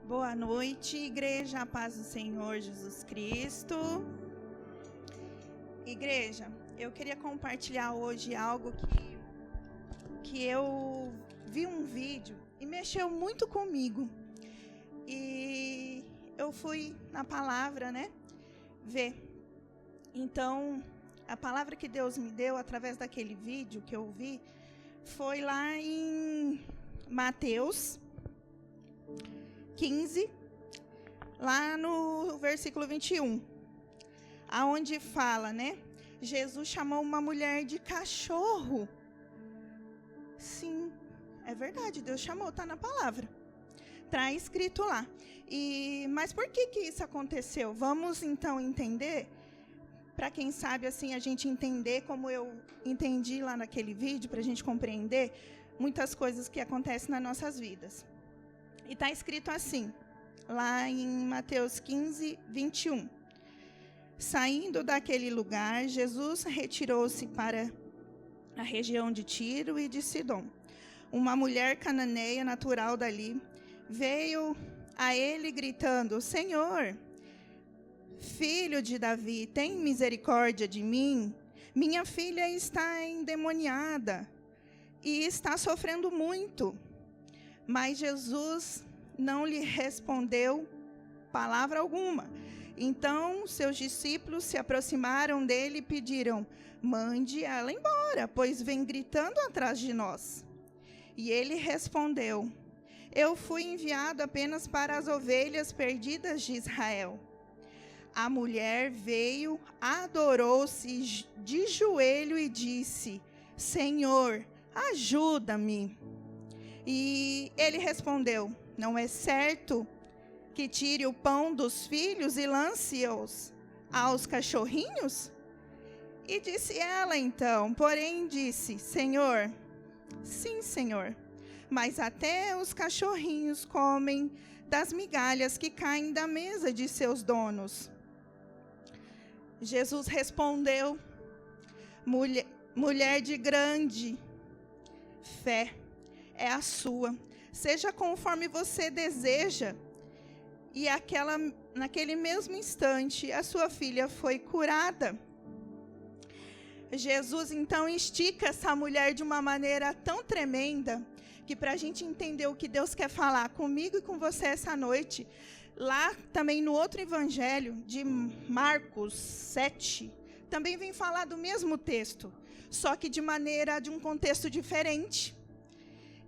Boa noite, igreja, a paz do Senhor Jesus Cristo. Igreja, eu queria compartilhar hoje algo que eu vi um vídeo e mexeu muito comigo. E eu fui na palavra, ver. Então, a palavra que Deus me deu através daquele vídeo que eu vi foi lá em Mateus 15, lá no versículo 21, aonde fala, Jesus chamou uma mulher de cachorro. Sim, é verdade, Deus chamou, está na palavra. Está escrito lá. Mas por que isso aconteceu? Vamos então entender, para quem sabe assim a gente entender como eu entendi lá naquele vídeo, para a gente compreender muitas coisas que acontecem nas nossas vidas. E está escrito assim, lá em Mateus 15, 21. Saindo daquele lugar, Jesus retirou-se para a região de Tiro e de Sidom. Uma mulher cananeia natural dali veio a ele gritando: Senhor, filho de Davi, tem misericórdia de mim? Minha filha está endemoniada e está sofrendo muito. Mas Jesus não lhe respondeu palavra alguma. Então, seus discípulos se aproximaram dele e pediram: mande ela embora, pois vem gritando atrás de nós. E ele respondeu: eu fui enviado apenas para as ovelhas perdidas de Israel. A mulher veio, adorou-se de joelho e disse: Senhor, ajuda-me. E ele respondeu: não é certo que tire o pão dos filhos e lance-os aos cachorrinhos? E disse ela então, porém disse: Senhor, sim, Senhor, mas até os cachorrinhos comem das migalhas que caem da mesa de seus donos. Jesus respondeu: mulher de grande fé é a sua, seja conforme você deseja. E naquele mesmo instante, a sua filha foi curada. Jesus, então, estica essa mulher de uma maneira tão tremenda, que para a gente entender o que Deus quer falar comigo e com você essa noite, lá também no outro evangelho, de Marcos 7, também vem falar do mesmo texto, só que de um contexto diferente.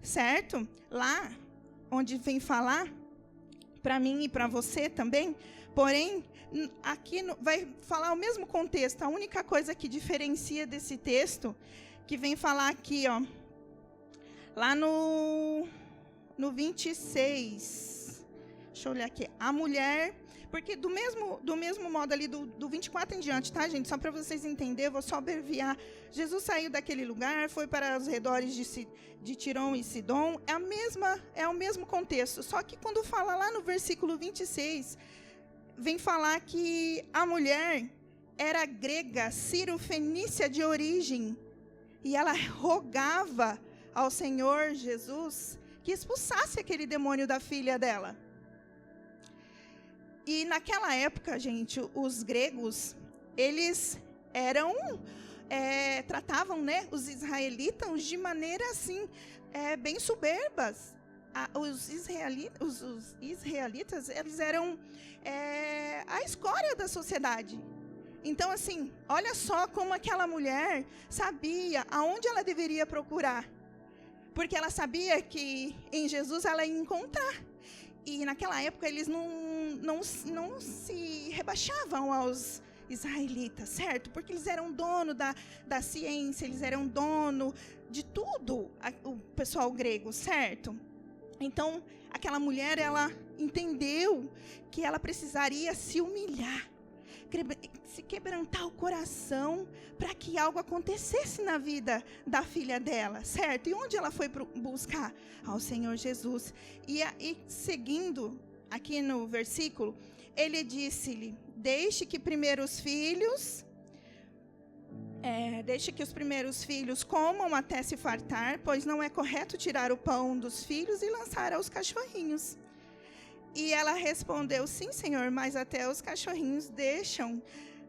Certo? Lá, onde vem falar, para mim e para você também, porém, aqui vai falar o mesmo contexto. A única coisa que diferencia desse texto, que vem falar aqui, lá no 26, deixa eu olhar aqui, a mulher, porque do mesmo modo ali, do 24 em diante, tá, gente? Só para vocês entenderem, vou só abreviar. Jesus saiu daquele lugar, foi para os redores de Tirão e Sidom. É o mesmo contexto. Só que quando fala lá no versículo 26, vem falar que a mulher era grega, sírio-fenícia de origem. E ela rogava ao Senhor Jesus que expulsasse aquele demônio da filha dela. E naquela época, gente, os gregos, eles tratavam, os israelitas de maneira assim, bem soberbas. Os israelitas, eles eram a escória da sociedade. Então, assim, olha só como aquela mulher sabia aonde ela deveria procurar. Porque ela sabia que em Jesus ela ia encontrar. E naquela época eles não se rebaixavam aos israelitas, certo? Porque eles eram dono da ciência, eles eram dono de tudo, o pessoal grego, certo? Então, aquela mulher, ela entendeu que ela precisaria se humilhar, se quebrantar o coração para que algo acontecesse na vida da filha dela, certo? E onde ela foi buscar? Ao Senhor Jesus. E seguindo aqui no versículo, ele disse-lhe: deixe que os primeiros filhos comam até se fartar, pois não é correto tirar o pão dos filhos e lançar aos cachorrinhos. E ela respondeu: sim, Senhor, mas até os cachorrinhos deixam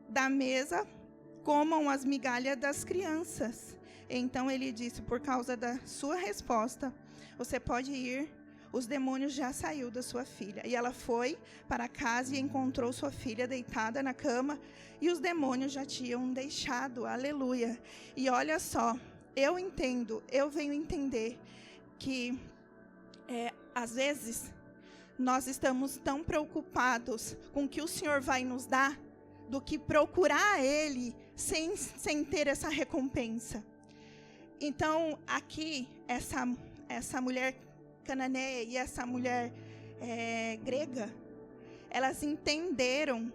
da mesa, comam as migalhas das crianças. Então ele disse: por causa da sua resposta, você pode ir, os demônios já saiu da sua filha. E ela foi para casa e encontrou sua filha deitada na cama, e os demônios já tinham deixado. Aleluia. E olha só, eu venho entender que às vezes nós estamos tão preocupados com o que o Senhor vai nos dar, do que procurar Ele sem ter essa recompensa. Então, aqui, essa mulher cananeia e essa mulher grega, elas entenderam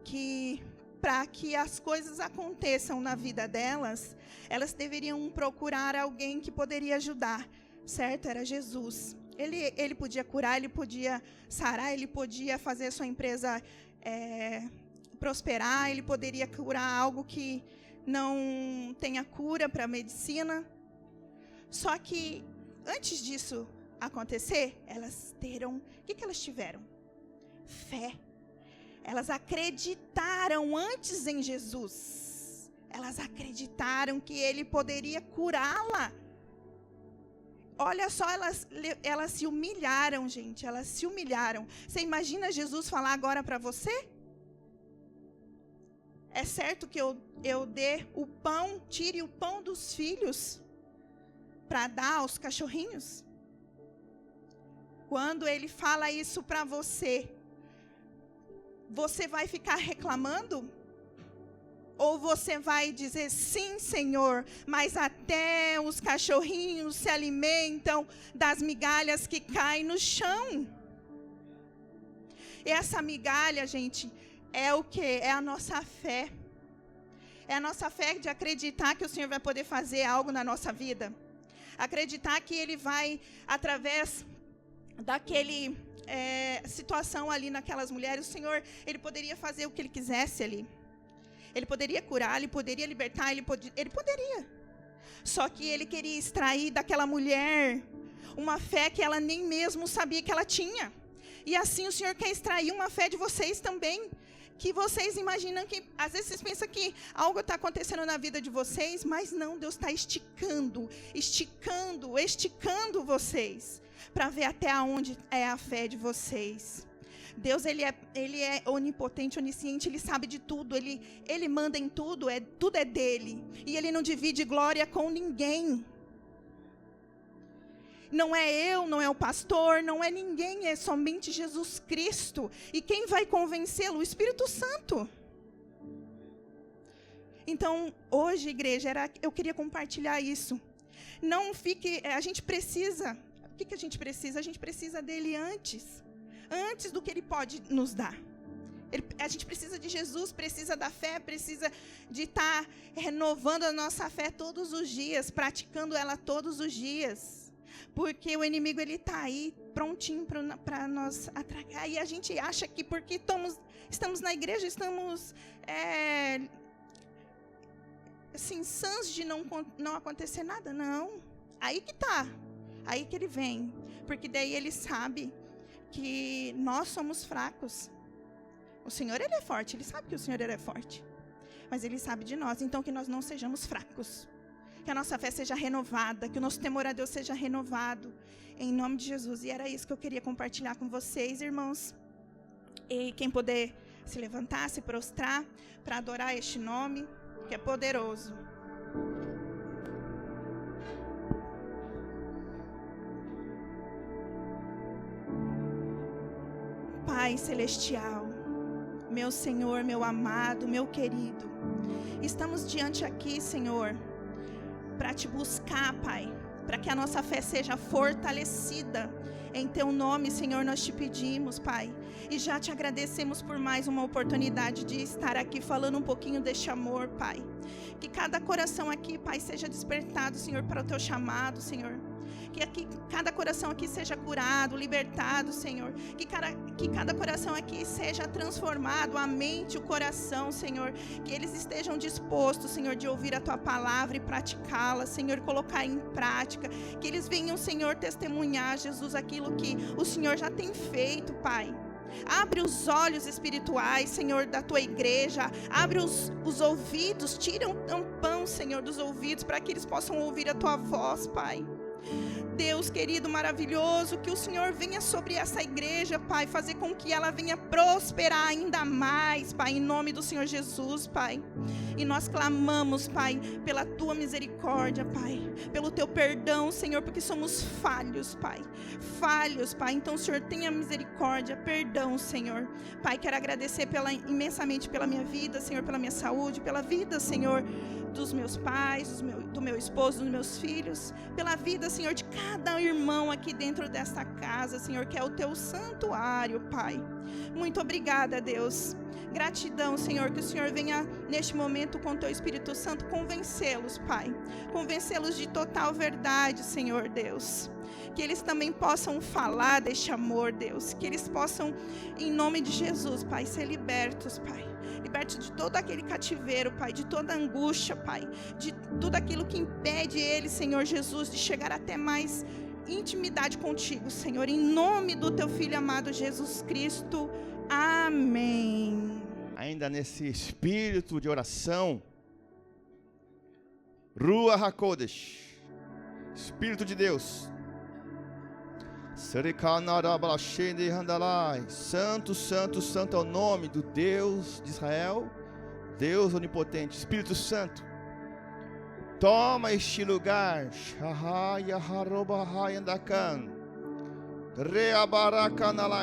que para que as coisas aconteçam na vida delas, elas deveriam procurar alguém que poderia ajudar, certo? Era Jesus. Ele podia curar, ele podia sarar, ele podia fazer a sua empresa prosperar, ele poderia curar algo que não tenha cura para a medicina. Só que, antes disso acontecer, o que elas tiveram? Fé. Elas acreditaram antes em Jesus. Elas acreditaram que ele poderia curá-la. Olha só, elas se humilharam, gente. Elas se humilharam. Você imagina Jesus falar agora para você? É certo que eu dê o pão, tire o pão dos filhos para dar aos cachorrinhos? Quando ele fala isso para você, você vai ficar reclamando? Ou você vai dizer: sim, Senhor, mas até os cachorrinhos se alimentam das migalhas que caem no chão? E essa migalha, gente, é o quê? É a nossa fé. É a nossa fé de acreditar que o Senhor vai poder fazer algo na nossa vida. Acreditar que Ele vai, através daquele situação ali naquelas mulheres, o Senhor, Ele poderia fazer o que Ele quisesse ali. Ele poderia curar, Ele poderia libertar, Ele poderia. Só que Ele queria extrair daquela mulher uma fé que ela nem mesmo sabia que ela tinha. E assim o Senhor quer extrair uma fé de vocês também, que vocês imaginam que, às vezes vocês pensam que algo está acontecendo na vida de vocês, mas não, Deus está esticando vocês, para ver até onde é a fé de vocês. Deus, ele é onipotente, onisciente, Ele sabe de tudo, Ele manda em tudo, tudo é dEle, e Ele não divide glória com ninguém. Não é eu, não é o pastor, não é ninguém, é somente Jesus Cristo. E quem vai convencê-lo? O Espírito Santo. Então, hoje, igreja, eu queria compartilhar isso. Não fique, a gente precisa, o que a gente precisa? A gente precisa dele antes do que ele pode nos dar. A gente precisa de Jesus, precisa da fé, precisa de estar renovando a nossa fé todos os dias, praticando ela todos os dias. Porque o inimigo, ele está aí, prontinho para nos atracar. E a gente acha que porque estamos na igreja, estamos assim, sãs de não acontecer nada. Não. Aí que está. Aí que ele vem. Porque daí ele sabe que nós somos fracos. O Senhor, Ele é forte. Ele sabe que o Senhor, Ele é forte. Mas Ele sabe de nós. Então, que nós não sejamos fracos. Que a nossa fé seja renovada, que o nosso temor a Deus seja renovado, em nome de Jesus. E era isso que eu queria compartilhar com vocês, irmãos. E quem puder se levantar, se prostrar, para adorar este nome, que é poderoso. Pai Celestial, meu Senhor, meu amado, meu querido, estamos diante aqui, Senhor, para te buscar, Pai, para que a nossa fé seja fortalecida. Em Teu nome, Senhor, nós te pedimos, Pai, e já te agradecemos por mais uma oportunidade de estar aqui falando um pouquinho deste amor, Pai. Que cada coração aqui, Pai, seja despertado, Senhor, para o Teu chamado, Senhor. Que aqui, cada coração aqui seja curado, libertado, Senhor. Que cada coração aqui seja transformado, a mente, o coração, Senhor. Que eles estejam dispostos, Senhor, de ouvir a Tua palavra e praticá-la, Senhor, colocar em prática. Que eles venham, Senhor, testemunhar, Jesus, aquilo que o Senhor já tem feito, Pai. Abre os olhos espirituais, Senhor, da Tua igreja. Abre os ouvidos, tira um tampão, Senhor, dos ouvidos, para que eles possam ouvir a Tua voz, Pai. Deus querido, maravilhoso, que o Senhor venha sobre essa igreja, Pai, fazer com que ela venha prosperar ainda mais, Pai, em nome do Senhor Jesus, Pai. E nós clamamos, Pai, pela Tua misericórdia, Pai, pelo Teu perdão, Senhor, porque somos falhos, Pai, então o Senhor tenha misericórdia, perdão, Senhor. Pai, quero agradecer imensamente pela minha vida, Senhor, pela minha saúde, pela vida, Senhor, dos meus pais, do meu esposo, dos meus filhos, pela vida, Senhor, de cada irmão aqui dentro desta casa, Senhor, que é o Teu santuário, Pai. Muito obrigada, Deus. Gratidão, Senhor, que o Senhor venha neste momento com o Teu Espírito Santo convencê-los, Pai. Convencê-los de total verdade, Senhor Deus. Que eles também possam falar deste amor, Deus. Que eles possam, em nome de Jesus, Pai, ser libertos, Pai. Libertos de todo aquele cativeiro, Pai, de toda angústia, Pai, de tudo aquilo que impede eles, Senhor Jesus, de chegar até mais intimidade contigo, Senhor, em nome do Teu Filho amado Jesus Cristo. Amém. Ainda nesse espírito de oração, Ruach HaKodesh, Espírito de Deus, Santo, Santo, Santo é o nome do Deus de Israel, Deus onipotente. Espírito Santo, toma este lugar.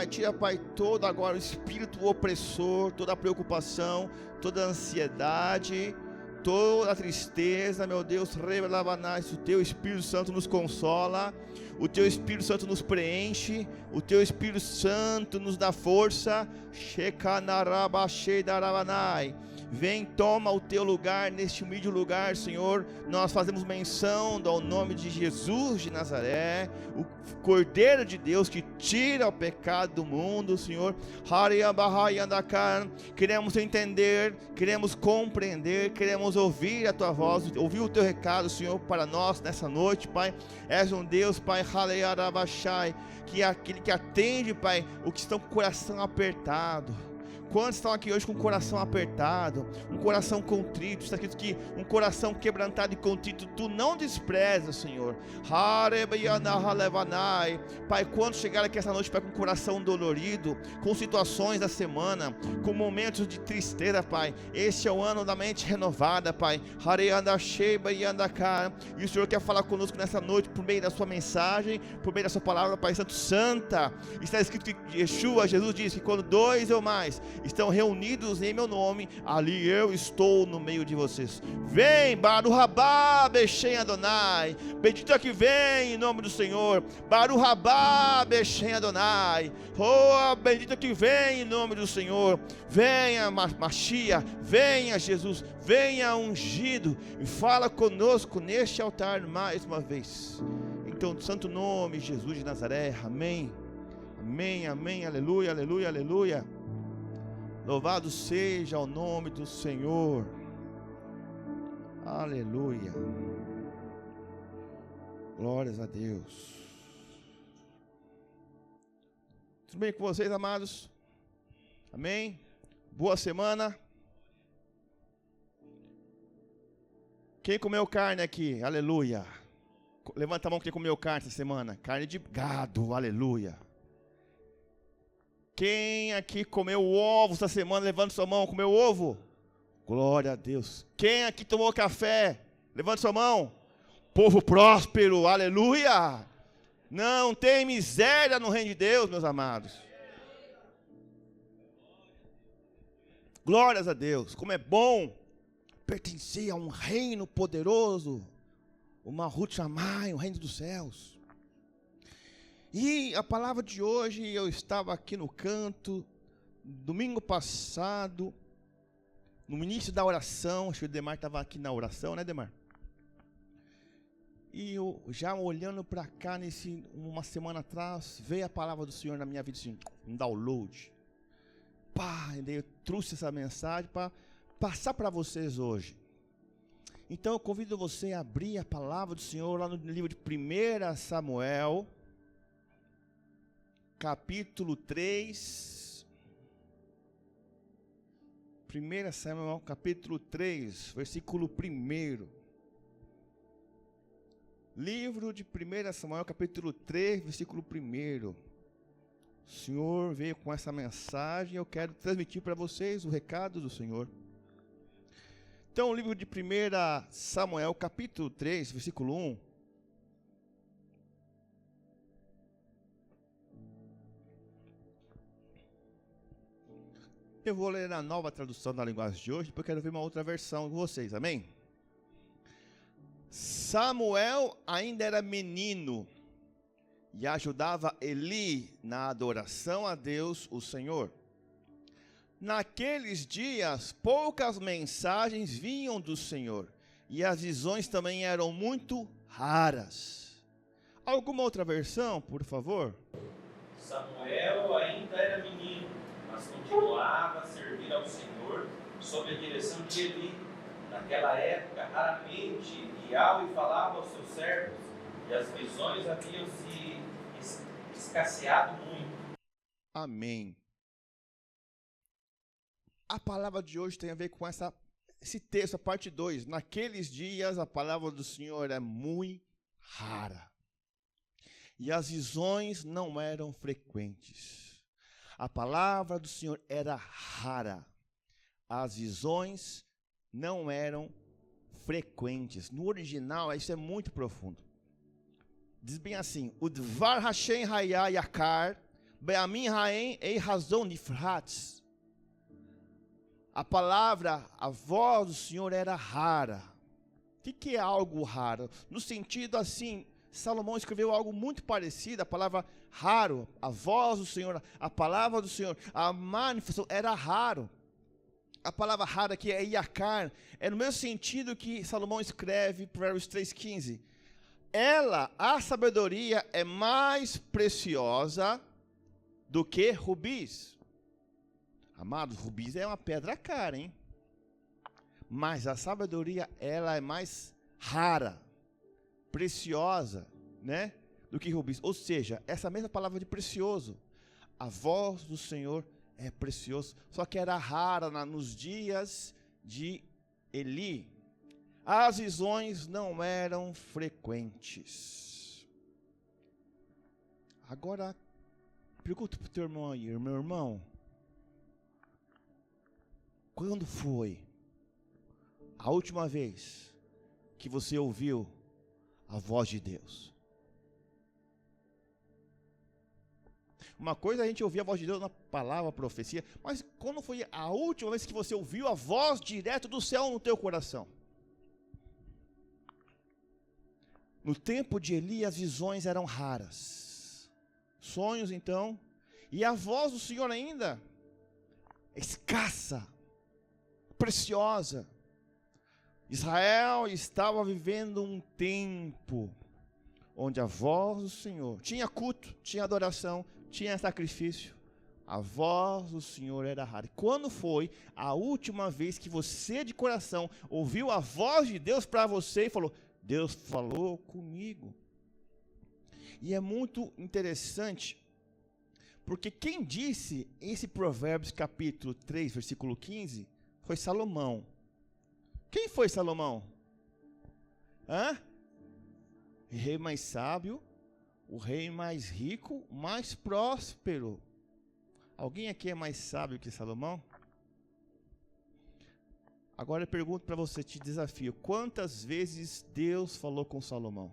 Tira, Pai, todo agora o espírito opressor, toda a preocupação, toda a ansiedade, toda a tristeza, meu Deus. O Teu Espírito Santo nos consola, o Teu Espírito Santo nos preenche, o Teu Espírito Santo nos dá força. Vem, toma o Teu lugar neste humilde lugar, Senhor. Nós fazemos menção ao nome de Jesus de Nazaré, o Cordeiro de Deus que tira o pecado do mundo, Senhor. Queremos entender, queremos compreender, queremos ouvir a Tua voz, ouvir o Teu recado, Senhor, para nós nessa noite, Pai. És um Deus, Pai, que é aquele que atende, Pai, os que estão com o coração apertado. Quantos estão aqui hoje com o coração apertado, um coração contrito? Está escrito que um coração quebrantado e contrito Tu não desprezas, Senhor. Pai, quando chegar aqui essa noite, Pai, com o coração dolorido, com situações da semana, com momentos de tristeza, Pai, esse é o ano da mente renovada, Pai. E o Senhor quer falar conosco nessa noite por meio da Sua mensagem, por meio da Sua palavra, Pai Santo, Santa. Está escrito que Jesus disse que quando 2 ou mais estão reunidos em meu nome, ali eu estou no meio de vocês. Vem, Baruch Rabá Beshem Adonai, bendito é que vem em nome do Senhor. Baruch Rabá Beshem Adonai, oh, bendito é que vem em nome do Senhor. Venha Mashiach, venha Jesus, venha ungido e fala conosco neste altar mais uma vez. Então, santo nome, Jesus de Nazaré, amém, amém, amém, aleluia, aleluia, aleluia. Louvado seja o nome do Senhor. Aleluia. Glórias a Deus. Tudo bem com vocês, amados? Amém? Boa semana. Quem comeu carne aqui? Aleluia. Levanta a mão quem comeu carne essa semana. Carne de gado, aleluia. Quem aqui comeu ovo essa semana? Levanta sua mão, comeu ovo? Glória a Deus. Quem aqui tomou café? Levanta sua mão. Povo próspero, aleluia. Não tem miséria no reino de Deus, meus amados. Glórias a Deus. Como é bom pertencer a um reino poderoso, o Malhut Shamayim, o reino dos céus. E a palavra de hoje, eu estava aqui no canto, domingo passado, no início da oração, acho que o Demar estava aqui na oração, né, Demar? E eu, já olhando para cá, uma semana atrás, veio a palavra do Senhor na minha vida, assim, um download. Pá, e daí eu trouxe essa mensagem para passar para vocês hoje. Então eu convido você a abrir a palavra do Senhor lá no livro de 1 Samuel, capítulo 3. 1 Samuel, capítulo 3, versículo 1. Livro de 1 Samuel, capítulo 3, versículo 1. O Senhor veio com essa mensagem e eu quero transmitir para vocês o recado do Senhor. Então, o livro de 1 Samuel, capítulo 3, versículo 1. Eu vou ler a nova tradução da linguagem de hoje, porque eu quero ver uma outra versão com vocês, amém? Samuel ainda era menino e ajudava Eli na adoração a Deus, o Senhor. Naqueles dias, poucas mensagens vinham do Senhor, e as visões também eram muito raras. Alguma outra versão, por favor? Samuel ainda era menino, mas continuava a servir ao Senhor sob a direção de Eli. Naquela época, raramente Yahweh falava aos seus servos, e as visões haviam se escasseado muito. Amém. A palavra de hoje tem a ver com esse texto, a parte 2. Naqueles dias, a palavra do Senhor é muito rara. E as visões não eram frequentes. A palavra do Senhor era rara. As visões não eram frequentes. No original, isso é muito profundo. Diz bem assim: o Dvar Hashem Hayah Yakar, Be'amin Haem Ei Razon Nifratz. A palavra, a voz do Senhor era rara. O que é algo raro? No sentido assim, Salomão escreveu algo muito parecido. A palavra raro, a voz do Senhor, a palavra do Senhor, a manifestação era raro. A palavra rara aqui é Yakar, é no mesmo sentido que Salomão escreve, Provérbios 3,15. Ela, a sabedoria, é mais preciosa do que rubis. Amados, rubis é uma pedra cara, hein? Mas a sabedoria, ela é mais rara, preciosa, né? Do que rubis. Ou seja, essa mesma palavra de precioso. A voz do Senhor é precioso. Só que era rara nos dias de Eli. As visões não eram frequentes. Agora, pergunta para o teu irmão aí, meu irmão. Quando foi a última vez que você ouviu a voz de Deus? Uma coisa é a gente ouvir a voz de Deus na palavra, profecia, mas quando foi a última vez que você ouviu a voz direto do céu no teu coração? No tempo de Eli, as visões eram raras. Sonhos, então, e a voz do Senhor ainda escassa, preciosa. Israel estava vivendo um tempo onde a voz do Senhor, tinha culto, tinha adoração, tinha sacrifício, a voz do Senhor era rara. Quando foi a última vez que você de coração ouviu a voz de Deus para você e falou: Deus falou comigo? E é muito interessante, porque quem disse esse Provérbios capítulo 3, versículo 15, foi Salomão. Quem foi Salomão? O rei mais sábio, o rei mais rico, mais próspero. Alguém aqui é mais sábio que Salomão? Agora eu pergunto para você, te desafio: quantas vezes Deus falou com Salomão?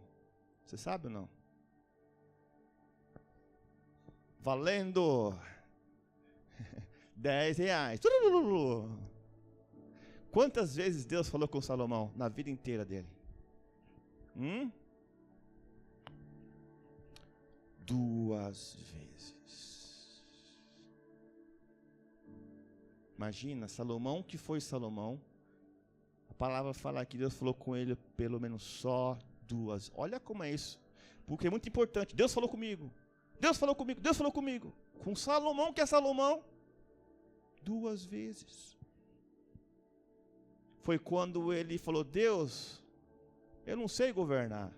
Você sabe ou não? Valendo R$10. Quantas vezes Deus falou com Salomão na vida inteira dele? 2 vezes. Imagina, Salomão, que foi Salomão. A palavra fala que Deus falou com ele pelo menos só 2. Olha como é isso. Porque é muito importante. Deus falou comigo. Deus falou comigo. Deus falou comigo. Com Salomão, que é Salomão? 2 vezes. Foi quando ele falou: Deus, eu não sei governar.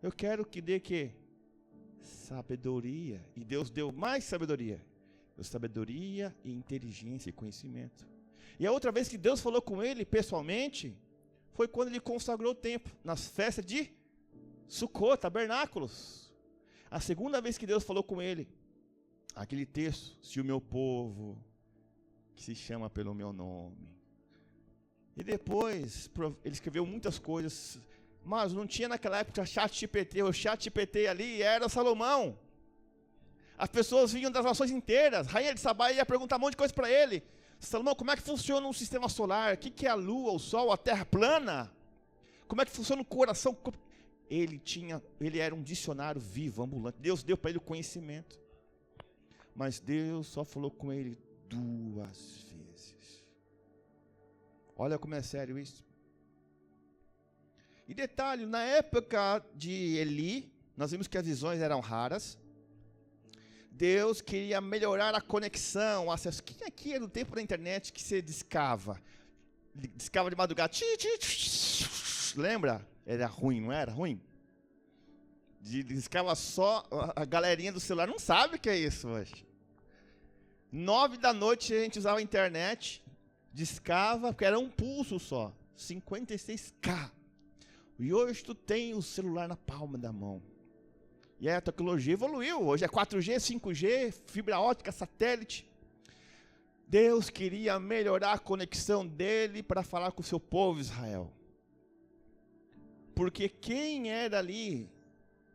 Eu quero que dê que? Sabedoria. E Deus deu mais sabedoria. Deu sabedoria e inteligência e conhecimento. E a outra vez que Deus falou com ele pessoalmente, foi quando ele consagrou o templo, nas festas de Sucô, tabernáculos. A segunda vez que Deus falou com ele, aquele texto: se o meu povo, que se chama pelo meu nome. E depois, ele escreveu muitas coisas, mas não tinha naquela época ChatGPT. O ChatGPT ali era Salomão. As pessoas vinham das nações inteiras. Rainha de Sabá ia perguntar um monte de coisa para ele. Salomão, como é que funciona um sistema solar? O que é a lua, o sol, a terra plana? Como é que funciona o coração? Ele era um dicionário vivo, ambulante. Deus deu para ele o conhecimento. Mas Deus só falou com ele 2 vezes. Olha como é sério isso. E detalhe, na época de Eli, nós vimos que as visões eram raras. Deus queria melhorar a conexão, o acesso. Quem aqui é do tempo da internet que você discava? Discava de madrugada. Lembra? Era ruim, não era ruim? Discava só, a galerinha do celular não sabe o que é isso hoje. 9 da noite a gente usava a internet, discava, porque era um pulso só. 56K. E hoje tu tem o celular na palma da mão. E a tecnologia evoluiu. Hoje é 4G, 5G, fibra ótica, satélite. Deus queria melhorar a conexão dele para falar com o seu povo Israel. Porque quem era ali,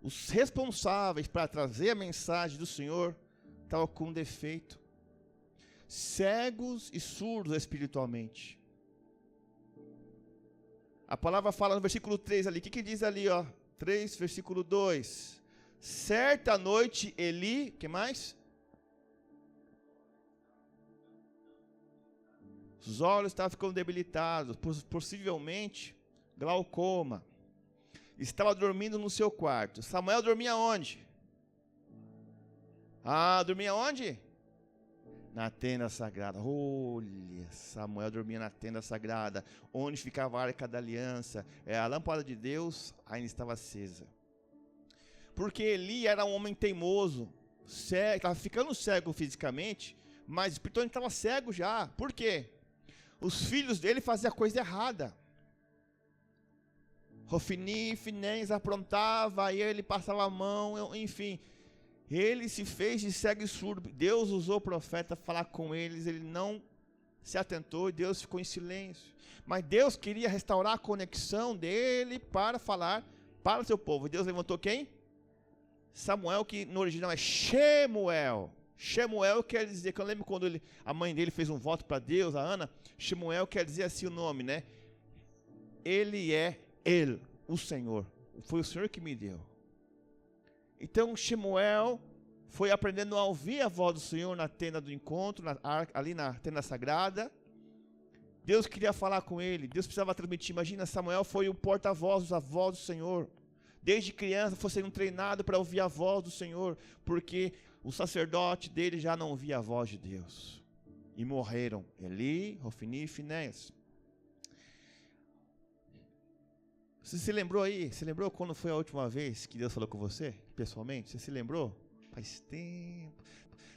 os responsáveis para trazer a mensagem do Senhor, estavam com defeito. Cegos e surdos espiritualmente. A palavra fala no versículo 3 ali. O que diz ali, ó? 3, versículo 2. Certa noite, Eli, que mais? Os olhos estavam ficando debilitados, possivelmente glaucoma. Estava dormindo no seu quarto. Samuel dormia onde? Dormia onde? Na tenda sagrada. Olha, Samuel dormia na tenda sagrada, onde ficava a arca da aliança. A lâmpada de Deus ainda estava acesa. Porque Eli era um homem teimoso, estava ficando cego fisicamente, mas espiritualmente estava cego já. Por quê? Os filhos dele faziam a coisa errada. Hofni e Finés aprontava, aí ele passava a mão, enfim. Ele se fez de cego e surdo. Deus usou o profeta para falar com eles, ele não se atentou e Deus ficou em silêncio. Mas Deus queria restaurar a conexão dele para falar para o seu povo. Deus levantou quem? Samuel, que no original é Shemuel. Shemuel quer dizer, que eu lembro quando a mãe dele fez um voto para Deus, a Ana. Shemuel quer dizer assim o nome, né? Ele é o Senhor. Foi o Senhor que me deu. Então Shemuel foi aprendendo a ouvir a voz do Senhor na tenda do encontro, ali na tenda sagrada. Deus queria falar com ele, Deus precisava transmitir. Imagina, Samuel foi o porta-voz da voz do Senhor. Desde criança foi sendo treinado para ouvir a voz do Senhor, porque o sacerdote dele já não ouvia a voz de Deus. E morreram Eli, Hofni e Finés. Você se lembrou aí? Você lembrou quando foi a última vez que Deus falou com você, pessoalmente? Você se lembrou? Faz tempo.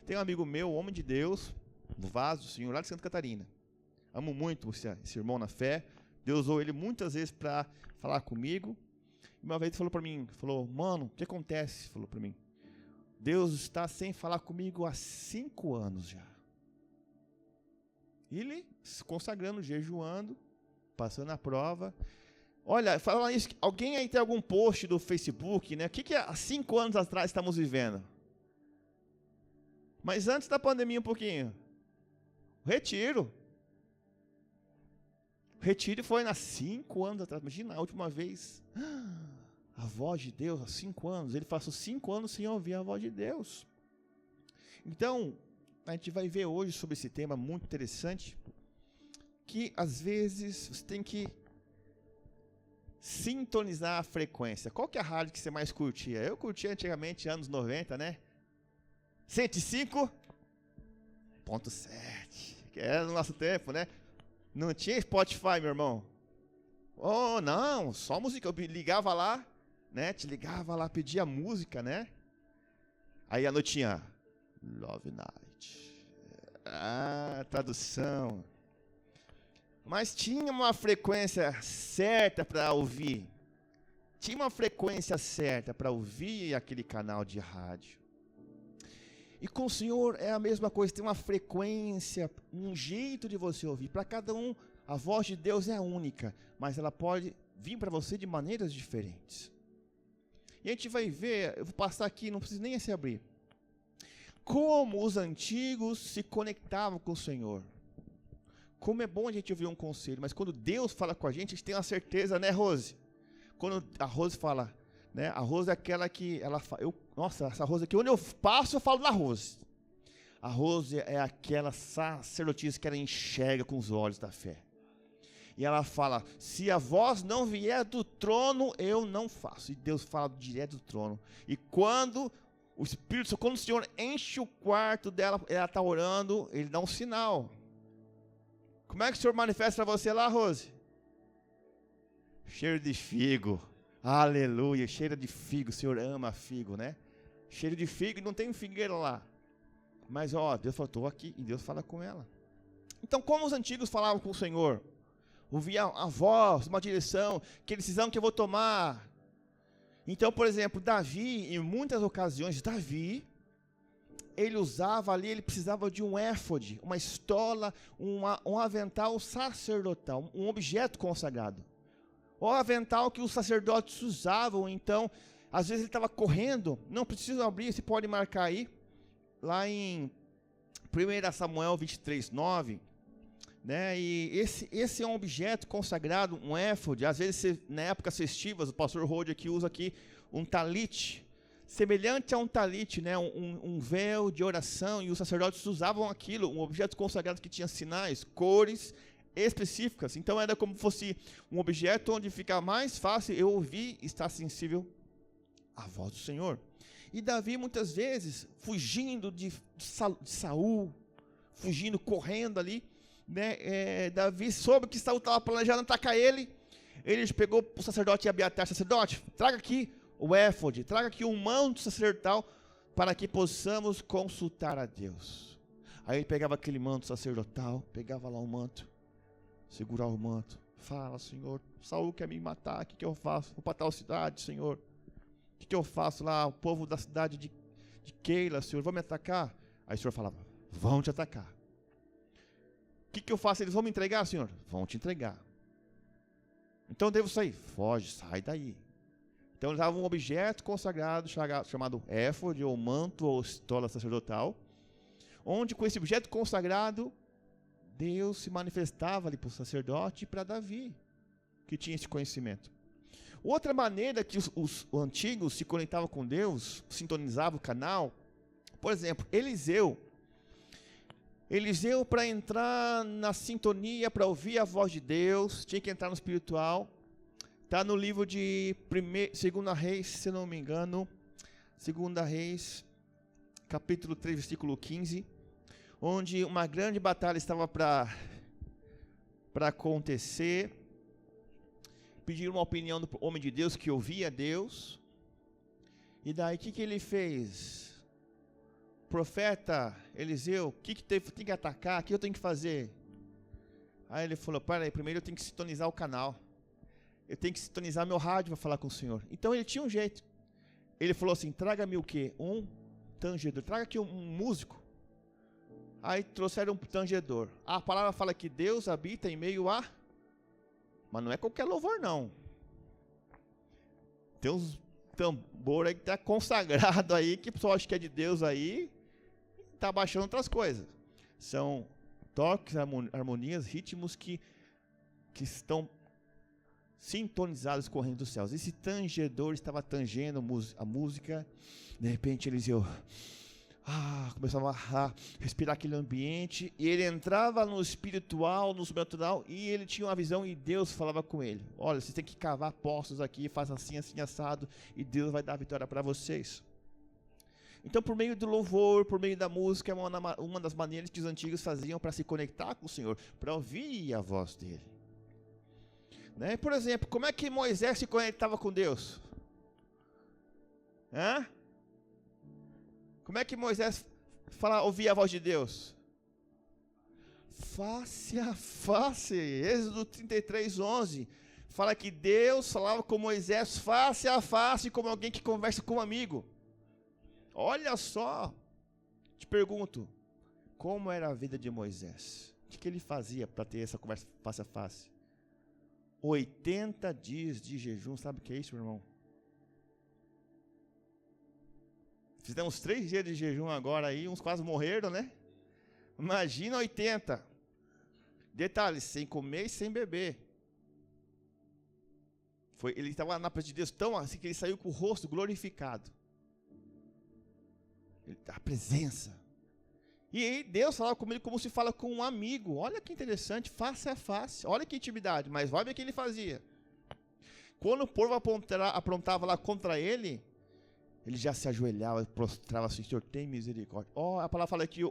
Tem um amigo meu, homem de Deus, do vaso do Senhor, lá de Santa Catarina. Amo muito esse irmão na fé. Deus usou ele muitas vezes para falar comigo. Uma vez ele falou para mim, mano, o que acontece? Falou para mim, Deus está sem falar comigo há 5 anos já. Ele se consagrando, jejuando, passando a prova. Olha, falando isso, alguém aí tem algum post do Facebook, né? O que há 5 anos atrás estamos vivendo? Mas antes da pandemia um pouquinho. O retiro. O retiro foi há 5 anos atrás. Imagina, a última vez. A voz de Deus, há 5 anos. Ele passou 5 anos sem ouvir a voz de Deus. Então, a gente vai ver hoje sobre esse tema muito interessante. Que às vezes você tem que sintonizar a frequência. Qual que é a rádio que você mais curtia? Eu curtia antigamente, anos 90, né? 105.7, que era no nosso tempo, né? Não tinha Spotify, meu irmão. Oh, não, só música. Eu ligava lá, né? Te ligava lá, pedia música, né? Aí à noite tinha Love Night. Tradução. Mas tinha uma frequência certa para ouvir. Tinha uma frequência certa para ouvir aquele canal de rádio. E com o Senhor é a mesma coisa, tem uma frequência, um jeito de você ouvir. Para cada um, a voz de Deus é única, mas ela pode vir para você de maneiras diferentes. E a gente vai ver, eu vou passar aqui, não preciso nem se abrir, como os antigos se conectavam com o Senhor. Como é bom a gente ouvir um conselho, mas quando Deus fala com a gente tem uma certeza, né, Rose? Quando a Rose fala, né? A Rose é aquela que ela fala, nossa, essa Rose aqui, onde eu passo eu falo da Rose. A Rose é aquela sacerdotisa que ela enxerga com os olhos da fé. E ela fala, se a voz não vier do trono, eu não faço. E Deus fala direto do trono. E quando o Espírito, quando o Senhor enche o quarto dela, ela está orando, ele dá um sinal. Como é que o Senhor manifesta para você lá, Rose? Cheiro de figo. Aleluia, cheiro de figo. O Senhor ama figo, né? Cheiro de figo e não tem um figueiro lá. Mas, ó, Deus falou, estou aqui. E Deus fala com ela. Então, como os antigos falavam com o Senhor? Ouvia a voz, uma direção, que decisão que eu vou tomar. Então, por exemplo, Davi, em muitas ocasiões, ele usava ali, ele precisava de um éfode, uma estola, um avental sacerdotal, um objeto consagrado. O avental que os sacerdotes usavam, então, às vezes ele estava correndo, não precisa abrir, você pode marcar aí, lá em 1 Samuel 23:9, né? E esse é um objeto consagrado, um éfode. Às vezes, na época festivas, o pastor Rode aqui usa aqui um talite, semelhante a um talite, né? Um véu de oração, e os sacerdotes usavam aquilo, um objeto consagrado que tinha sinais, cores específicas. Então era como se fosse um objeto onde fica mais fácil eu ouvir e estar sensível à voz do Senhor. E Davi muitas vezes fugindo de Saul, fugindo, correndo ali, né? Davi soube que Saul estava planejando atacar ele. Ele pegou o sacerdote Abiatar, sacerdote, traga aqui o éfode, traga aqui um manto sacerdotal para que possamos consultar a Deus. Aí ele pegava aquele manto sacerdotal, pegava lá o manto, segurava o manto, fala, Senhor, Saul quer me matar, o que eu faço? Vou para tal cidade, Senhor. O que eu faço lá? O povo da cidade de Keila, Senhor, vão me atacar? Aí o Senhor falava, vão te atacar. O que eu faço? Eles vão me entregar, Senhor? Vão te entregar. Então eu devo sair? Foge, sai daí. Então eles davam um objeto consagrado chamado éfode, ou manto, ou estola sacerdotal, onde com esse objeto consagrado, Deus se manifestava ali para o sacerdote e para Davi, que tinha esse conhecimento. Outra maneira que os antigos se conectavam com Deus, sintonizavam o canal, por exemplo, Eliseu, para entrar na sintonia, para ouvir a voz de Deus, tinha que entrar no espiritual. Está no livro de 2 Reis, se não me engano, 2 Reis, capítulo 3, versículo 15, onde uma grande batalha estava para acontecer. Pediram uma opinião do homem de Deus que ouvia Deus. E daí o que ele fez? Profeta Eliseu, o que tem que atacar? O que eu tenho que fazer? Aí ele falou, peraí, primeiro eu tenho que sintonizar o canal. Eu tenho que sintonizar meu rádio para falar com o Senhor. Então ele tinha um jeito. Ele falou assim, traga-me o quê? Um tangedor. Traga aqui um músico. Aí trouxeram um tangedor. A palavra fala que Deus habita em meio a... Mas não é qualquer louvor, não. Tem uns tambor aí que está consagrado aí, que o pessoal acha que é de Deus aí, está baixando outras coisas. São toques, harmonias, ritmos que estão sintonizados correndo dos céus. Esse tangedor estava tangendo a música. De repente Eliseu, começava a respirar aquele ambiente, e ele entrava no espiritual, no sobrenatural, e ele tinha uma visão, e Deus falava com ele: olha, vocês têm que cavar poços aqui, faz assim, assim, assado, e Deus vai dar a vitória para vocês. Então, por meio do louvor, por meio da música, é uma das maneiras que os antigos faziam para se conectar com o Senhor, para ouvir a voz dele. Né? Por exemplo, como é que Moisés se conectava com Deus? Como é que Moisés ouvia a voz de Deus? Face a face. Êxodo 33:11 fala que Deus falava com Moisés face a face, como alguém que conversa com um amigo. Olha só, te pergunto, como era a vida de Moisés? O que ele fazia para ter essa conversa face a face? 80 dias de jejum, sabe o que é isso, meu irmão? Fizemos 3 dias de jejum agora aí, uns quase morreram, né? Imagina 80. Detalhe, sem comer e sem beber. Ele estava na presença de Deus tão assim que ele saiu com o rosto glorificado. A presença. E aí Deus falava com ele como se fala com um amigo. Olha que interessante, face a face. Olha que intimidade. Mas olha o que ele fazia. Quando o povo aprontava lá contra ele, ele já se ajoelhava, prostrava assim: Senhor, tem misericórdia. A palavra fala que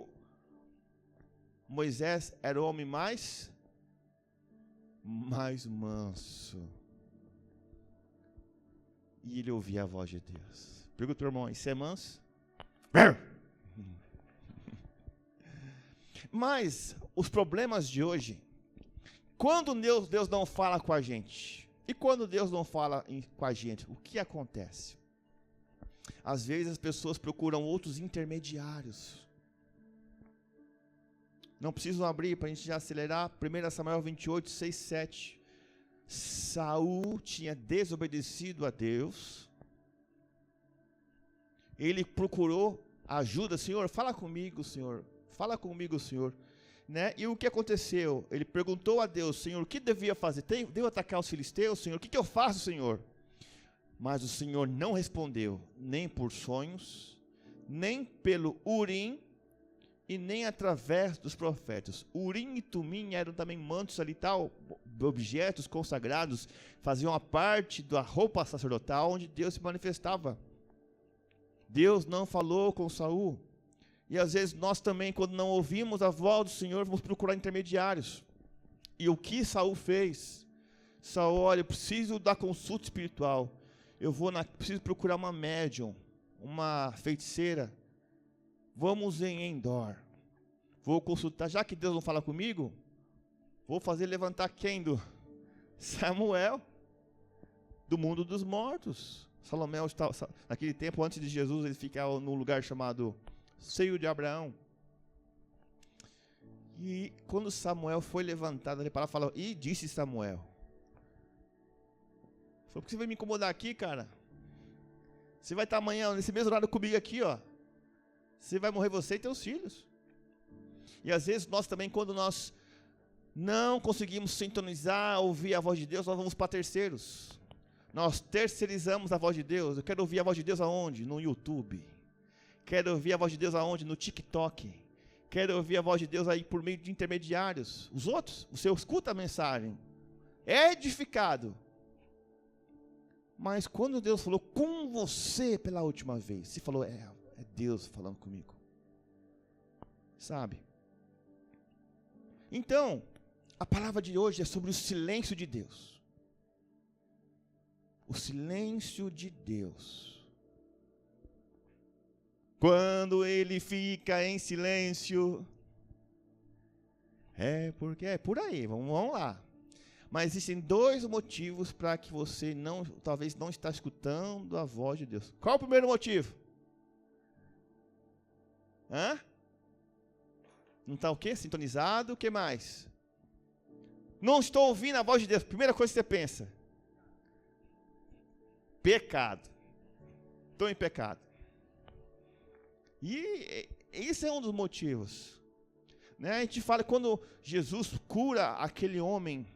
Moisés era o homem mais manso. E ele ouvia a voz de Deus. Pergunta para o irmão: isso é manso? Mas os problemas de hoje, quando Deus não fala com a gente, e quando Deus não fala com a gente, o que acontece? Às vezes as pessoas procuram outros intermediários. Não preciso abrir para a gente já acelerar. 1 Samuel 28, 6, 7. Saul tinha desobedecido a Deus. Ele procurou ajuda: Senhor, fala comigo, Senhor. Fala comigo, Senhor. Né? E o que aconteceu? Ele perguntou a Deus: Senhor, o que devia fazer? Devo atacar os filisteus, Senhor? O que eu faço, Senhor? Mas o Senhor não respondeu, nem por sonhos, nem pelo Urim, e nem através dos profetas. Urim e Tumim eram também mantos ali, tal, objetos consagrados, faziam a parte da roupa sacerdotal, onde Deus se manifestava. Deus não falou com Saul. E às vezes nós também, quando não ouvimos a voz do Senhor, vamos procurar intermediários. E o que Saul fez? Saul: olha, eu preciso da consulta espiritual. Preciso procurar uma médium, uma feiticeira. Vamos em Endor. Vou consultar. Já que Deus não fala comigo, vou fazer levantar quem? Samuel, do mundo dos mortos. Salomão, naquele tempo, antes de Jesus, ele ficava num lugar chamado Seio de Abraão. E quando Samuel foi levantado, ele falou: e disse Samuel. Falou: por que você vai me incomodar aqui, cara? Você vai estar amanhã, nesse mesmo horário comigo aqui, ó. Você vai morrer, você e teus filhos. E às vezes nós também, quando nós não conseguimos sintonizar, ouvir a voz de Deus, nós vamos para terceiros. Nós terceirizamos a voz de Deus. Eu quero ouvir a voz de Deus aonde? No YouTube. Quero ouvir a voz de Deus aonde? No TikTok. Quero ouvir a voz de Deus aí por meio de intermediários. Os outros, você escuta a mensagem, é edificado. Mas quando Deus falou com você pela última vez, você falou: é Deus falando comigo. Sabe? Então, a palavra de hoje é sobre o silêncio de Deus. O silêncio de Deus. Quando Ele fica em silêncio, é porque é por aí, vamos lá. Mas existem 2 motivos para que você talvez não está escutando a voz de Deus. Qual o primeiro motivo? Não está o quê? Sintonizado? O que mais? Não estou ouvindo a voz de Deus. Primeira coisa que você pensa: pecado. Estou em pecado. E esse é um dos motivos. Né? A gente fala quando Jesus cura aquele homem,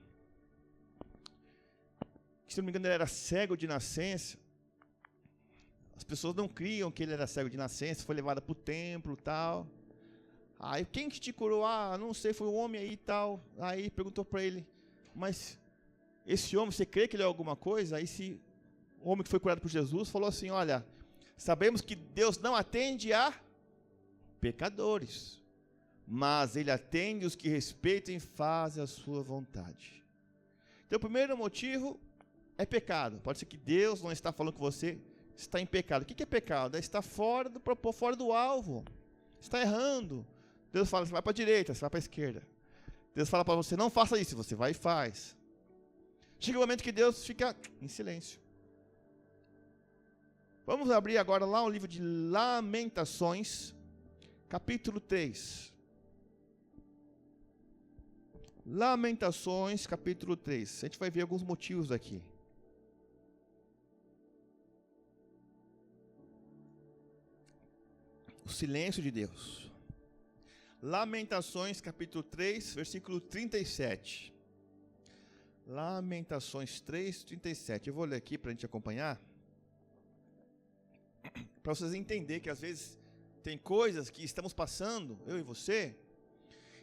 que, se não me engano, ele era cego de nascença. As pessoas não criam que ele era cego de nascença, foi levado para o templo e tal. Aí, quem que te curou? Ah, não sei, foi um homem aí e tal. Aí perguntou para ele, mas esse homem, você crê que ele é alguma coisa? Aí o homem que foi curado por Jesus falou assim, olha, sabemos que Deus não atende a pecadores, mas ele atende os que respeitam e fazem a sua vontade. Então o primeiro motivo é pecado. Pode ser que Deus não está falando com você, está em pecado. O que é pecado? É estar fora do alvo, está errando. Deus fala, você vai para a direita, você vai para a esquerda. Deus fala para você, não faça isso, você vai e faz. Chega um momento que Deus fica em silêncio. Vamos abrir agora lá o livro de Lamentações, capítulo 3. Lamentações, capítulo 3. A gente vai ver alguns motivos aqui. O silêncio de Deus. Lamentações, capítulo 3, versículo 37. Lamentações 3, 37. Eu vou ler aqui para a gente acompanhar. Para vocês entenderem que às vezes tem coisas que estamos passando, eu e você,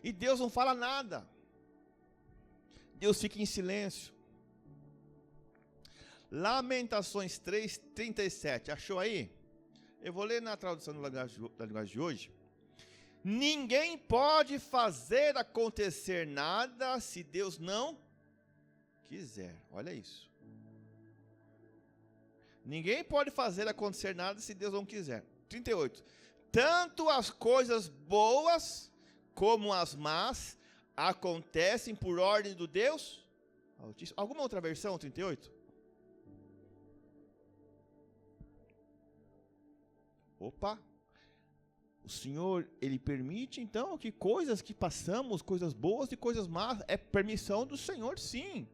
e Deus não fala nada. Deus fica em silêncio. Lamentações 3, 37. Achou aí? Eu vou ler na tradução da linguagem de hoje. Ninguém pode fazer acontecer nada se Deus não quiser. Olha isso. Ninguém pode fazer acontecer nada se Deus não quiser. 38. Tanto as coisas boas como as más acontecem por ordem do Deus Altíssimo. Alguma outra versão, 38? Opa! O Senhor, Ele permite então que coisas que passamos, coisas boas e coisas más, é permissão do Senhor, sim.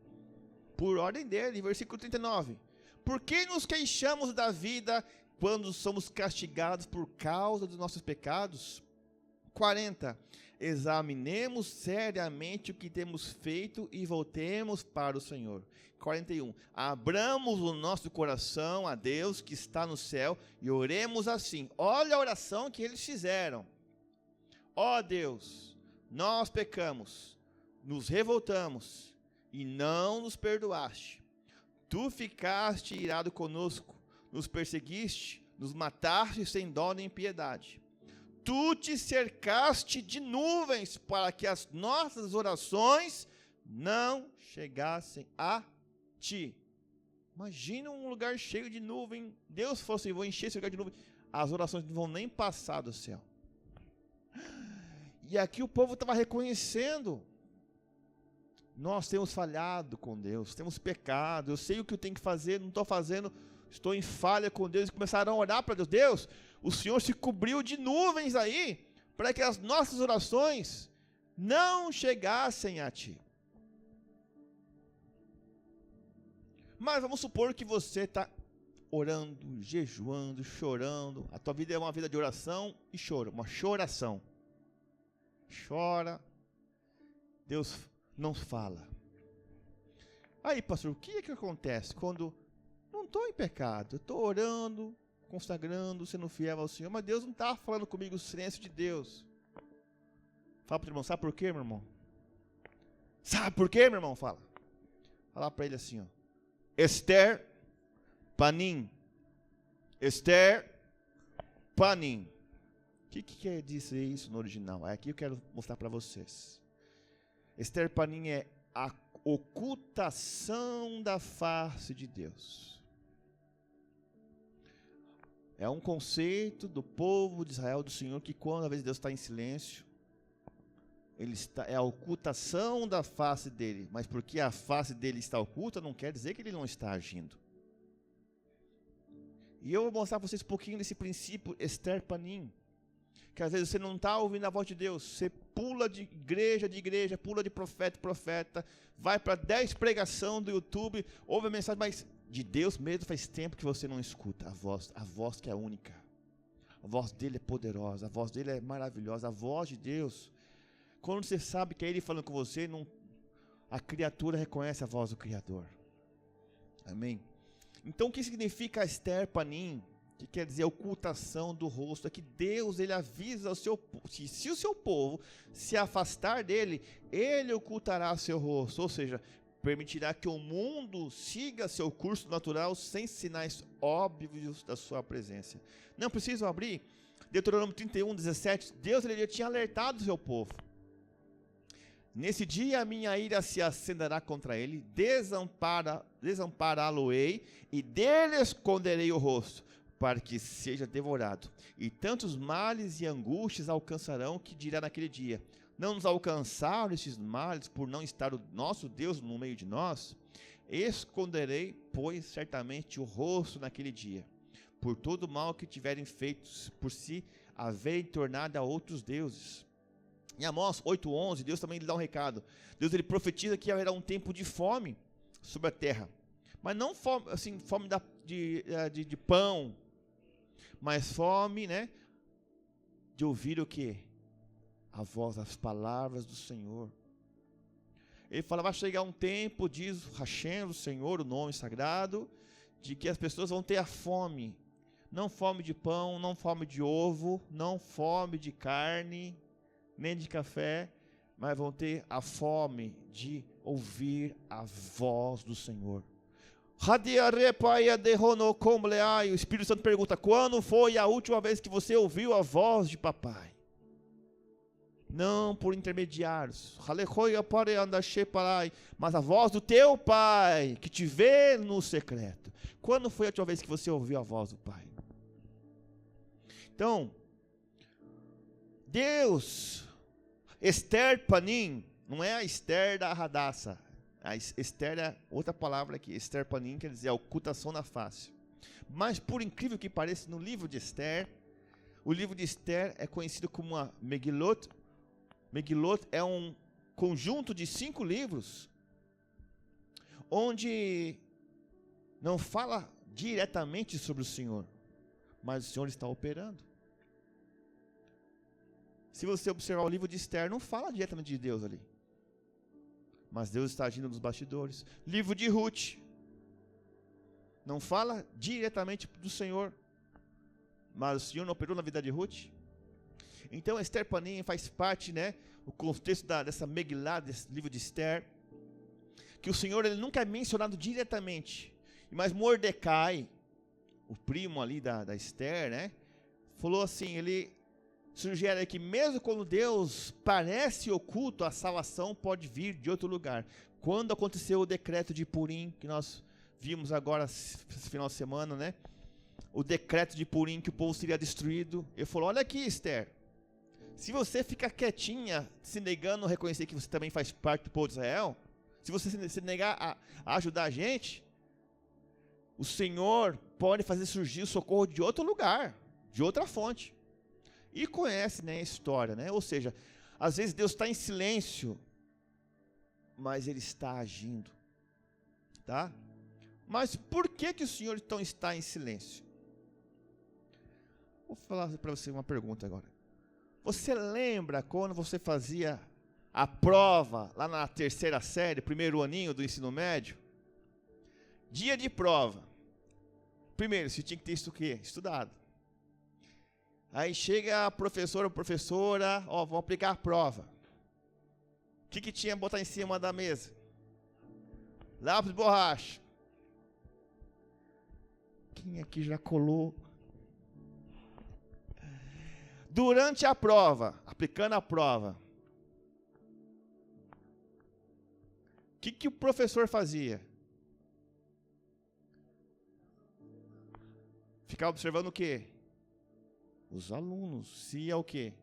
Por ordem dele, versículo 39. Por que nos queixamos da vida quando somos castigados por causa dos nossos pecados? 40. Examinemos seriamente o que temos feito e voltemos para o Senhor. 41. Abramos o nosso coração a Deus que está no céu e oremos assim. Olha a oração que eles fizeram. Ó Deus, nós pecamos, nos revoltamos e não nos perdoaste. Tu ficaste irado conosco, nos perseguiste, nos mataste sem dó nem piedade. Tu te cercaste de nuvens para que as nossas orações não chegassem a ti. Imagina um lugar cheio de nuvem. Deus falou assim, vou encher esse lugar de nuvem. As orações não vão nem passar do céu. E aqui o povo estava reconhecendo. Nós temos falhado com Deus, temos pecado. Eu sei o que eu tenho que fazer, não estou fazendo. Estou em falha com Deus. E começaram a orar para Deus. Deus, o Senhor se cobriu de nuvens aí, para que as nossas orações não chegassem a ti. Mas vamos supor que você está orando, jejuando, chorando. A tua vida é uma vida de oração e choro, uma choração. Chora, Deus não fala. Aí, pastor, o que é que acontece quando não estou em pecado? Eu estou orando, consagrando, sendo fiel ao Senhor, mas Deus não está falando comigo, o silêncio de Deus. Fala para o irmão, sabe por quê, meu irmão? Sabe por quê, meu irmão? Fala para ele assim, ó. Esther Panim. Esther Panim. O que quer dizer isso no original? É aqui que eu quero mostrar para vocês. Esther Panim é a ocultação da face de Deus. É um conceito do povo de Israel, do Senhor, que quando às vezes Deus está em silêncio, é a ocultação da face dele. Mas porque a face dele está oculta, não quer dizer que ele não está agindo. E eu vou mostrar para vocês um pouquinho desse princípio Esther Panim. Que às vezes você não está ouvindo a voz de Deus, você pula de igreja, pula de profeta em profeta, vai para 10 pregação do YouTube, ouve a mensagem, mas de Deus mesmo faz tempo que você não escuta a voz que é única. A voz dele é poderosa, a voz dele é maravilhosa, a voz de Deus. Quando você sabe que é Ele falando com você, a criatura reconhece a voz do Criador. Amém? Então o que significa Esther Panim? que quer dizer ocultação do rosto, é que Deus, ele avisa ao seu povo, se o seu povo se afastar dele, ele ocultará seu rosto, ou seja, permitirá que o mundo siga seu curso natural sem sinais óbvios da sua presença. Não precisam abrir, Deuteronômio 31, 17, Deus, ele tinha alertado o seu povo. Nesse dia a minha ira se acenderá contra ele, desampará-lo-ei e dele esconderei o rosto, para que seja devorado. E tantos males e angústias alcançarão que dirá naquele dia: não nos alcançaram estes males por não estar o nosso Deus no meio de nós? Esconderei, pois, certamente o rosto naquele dia, por todo o mal que tiverem feito, por se haverem tornado a outros deuses. Em Amós 8:11, Deus também lhe dá um recado. Deus, ele profetiza que haverá um tempo de fome sobre a terra, mas não fome, assim, fome de pão, mas fome, né, de ouvir o quê? A voz, as palavras do Senhor. Ele fala, vai chegar um tempo, diz Hashem, o Senhor, o nome sagrado, de que as pessoas vão ter a fome, não fome de pão, não fome de ovo, não fome de carne, nem de café, mas vão ter a fome de ouvir a voz do Senhor. O Espírito Santo pergunta, quando foi a última vez que você ouviu a voz de papai? Não por intermediários, mas a voz do teu pai, que te vê no secreto. Quando foi a última vez que você ouviu a voz do pai? Então, Deus, Esther Panim, não é a Esther da Hadassah. A Esther é outra palavra aqui. Esther Panim quer dizer a ocultação na face. Mas, por incrível que pareça, no livro de Esther, o livro de Esther é conhecido como a Megilot. Megilot é um conjunto de 5 livros, onde não fala diretamente sobre o Senhor, mas o Senhor está operando. Se você observar o livro de Esther, não fala diretamente de Deus ali, mas Deus está agindo nos bastidores. Livro de Ruth não fala diretamente do Senhor, mas o Senhor não operou na vida de Ruth. Então Esther Panim faz parte, né, o contexto dessa Megilá, desse livro de Esther, que o Senhor, ele nunca é mencionado diretamente, mas Mordecai, o primo ali da Esther, né, falou assim, ele sugere que mesmo quando Deus parece oculto, a salvação pode vir de outro lugar. Quando aconteceu o decreto de Purim, que nós vimos agora esse final de semana, né, o decreto de Purim, que o povo seria destruído, ele falou, olha aqui, Esther, se você ficar quietinha, se negando a reconhecer que você também faz parte do povo de Israel, se você se negar a ajudar a gente, o Senhor pode fazer surgir o socorro de outro lugar, de outra fonte. E conhece, né, a história, né? Ou seja, às vezes Deus está em silêncio, mas Ele está agindo, tá? Mas por que o Senhor então está em silêncio? Vou falar para você uma pergunta agora. Você lembra quando você fazia a prova lá na 3ª série, primeiro aninho do ensino médio? Dia de prova. Primeiro, você tinha que ter isso o quê? Estudado. Aí chega a professora, ó, vou aplicar a prova. O que tinha que botar em cima da mesa? Lápis de borracha. Quem aqui já colou? Durante a prova, aplicando a prova, o que o professor fazia? Ficava observando o quê? Os alunos, se é o quê?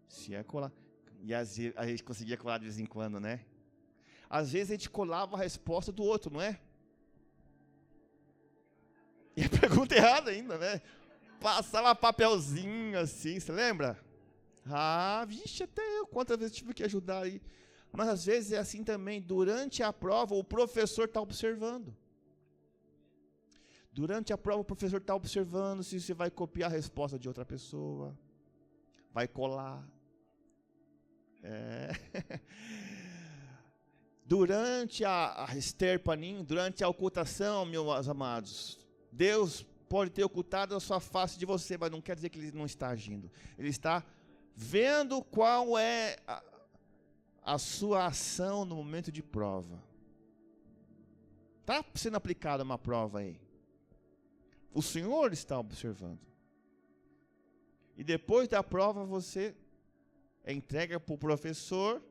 Se é colar. E às vezes a gente conseguia colar de vez em quando, né? Às vezes a gente colava a resposta do outro, não é? E a pergunta errada ainda, né? Passava papelzinho assim, você lembra? Ah, vixe, até eu quantas vezes tive que ajudar aí. Mas às vezes é assim também, durante a prova o professor está observando. Durante a prova o professor está observando se você vai copiar a resposta de outra pessoa, vai colar. Durante a Esther Panim, durante a ocultação, meus amados, Deus pode ter ocultado a sua face de você, mas não quer dizer que Ele não está agindo. Ele está vendo qual é a sua ação no momento de prova. Está sendo aplicada uma prova aí. O Senhor está observando. E depois da prova você entrega para o professor,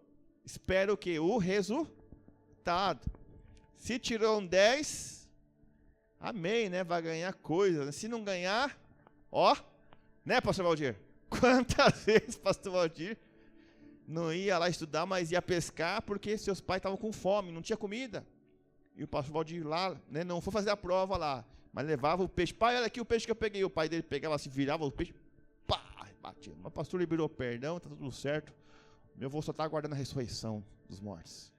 espera o quê? O resultado. Se tirou um 10, amém, né? Vai ganhar coisa. Se não ganhar, ó, né, pastor Valdir? Quantas vezes, pastor Valdir, não ia lá estudar, mas ia pescar porque seus pais estavam com fome, não tinha comida. E o pastor Valdir lá, né, não foi fazer a prova lá, mas levava o peixe. Pai, olha aqui o peixe que eu peguei. O pai dele pegava, se virava o peixe, pá, batia. Mas o pastor liberou perdão, está tudo certo. Eu vou só estar aguardando a ressurreição dos mortos.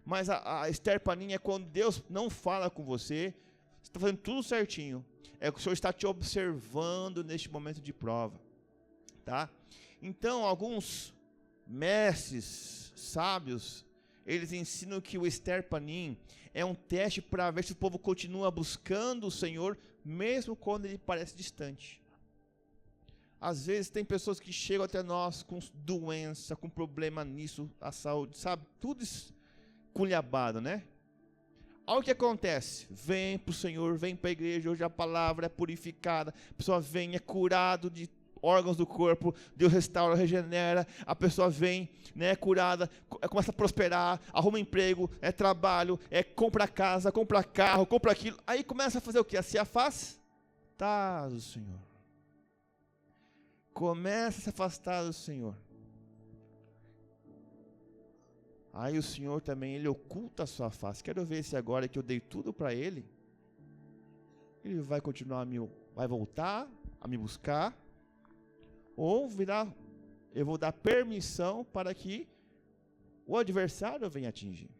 Mas a esterpaninha é quando Deus não fala com você, você está fazendo tudo certinho. É que o Senhor está te observando neste momento de prova. Tá? Então, alguns mestres sábios, eles ensinam que o esterpanim é um teste para ver se o povo continua buscando o Senhor, mesmo quando ele parece distante. Às vezes tem pessoas que chegam até nós com doença, com problema nisso, a saúde, sabe? Tudo esculhambado, né? Olha o que acontece. Vem para o Senhor, vem para a igreja, hoje a palavra é purificada, a pessoa vem, é curado de órgãos do corpo, Deus restaura, regenera, a pessoa vem, né, é curada, começa a prosperar, arruma emprego, é trabalho, compra casa, compra carro, compra aquilo, aí começa a fazer o quê? A se afastar do Senhor. Começa a se afastar do Senhor. Aí o Senhor também, Ele oculta a sua face. Quero ver se agora que eu dei tudo para Ele, Ele vai continuar vai voltar a me buscar, ou eu vou dar permissão para que o adversário venha atingir.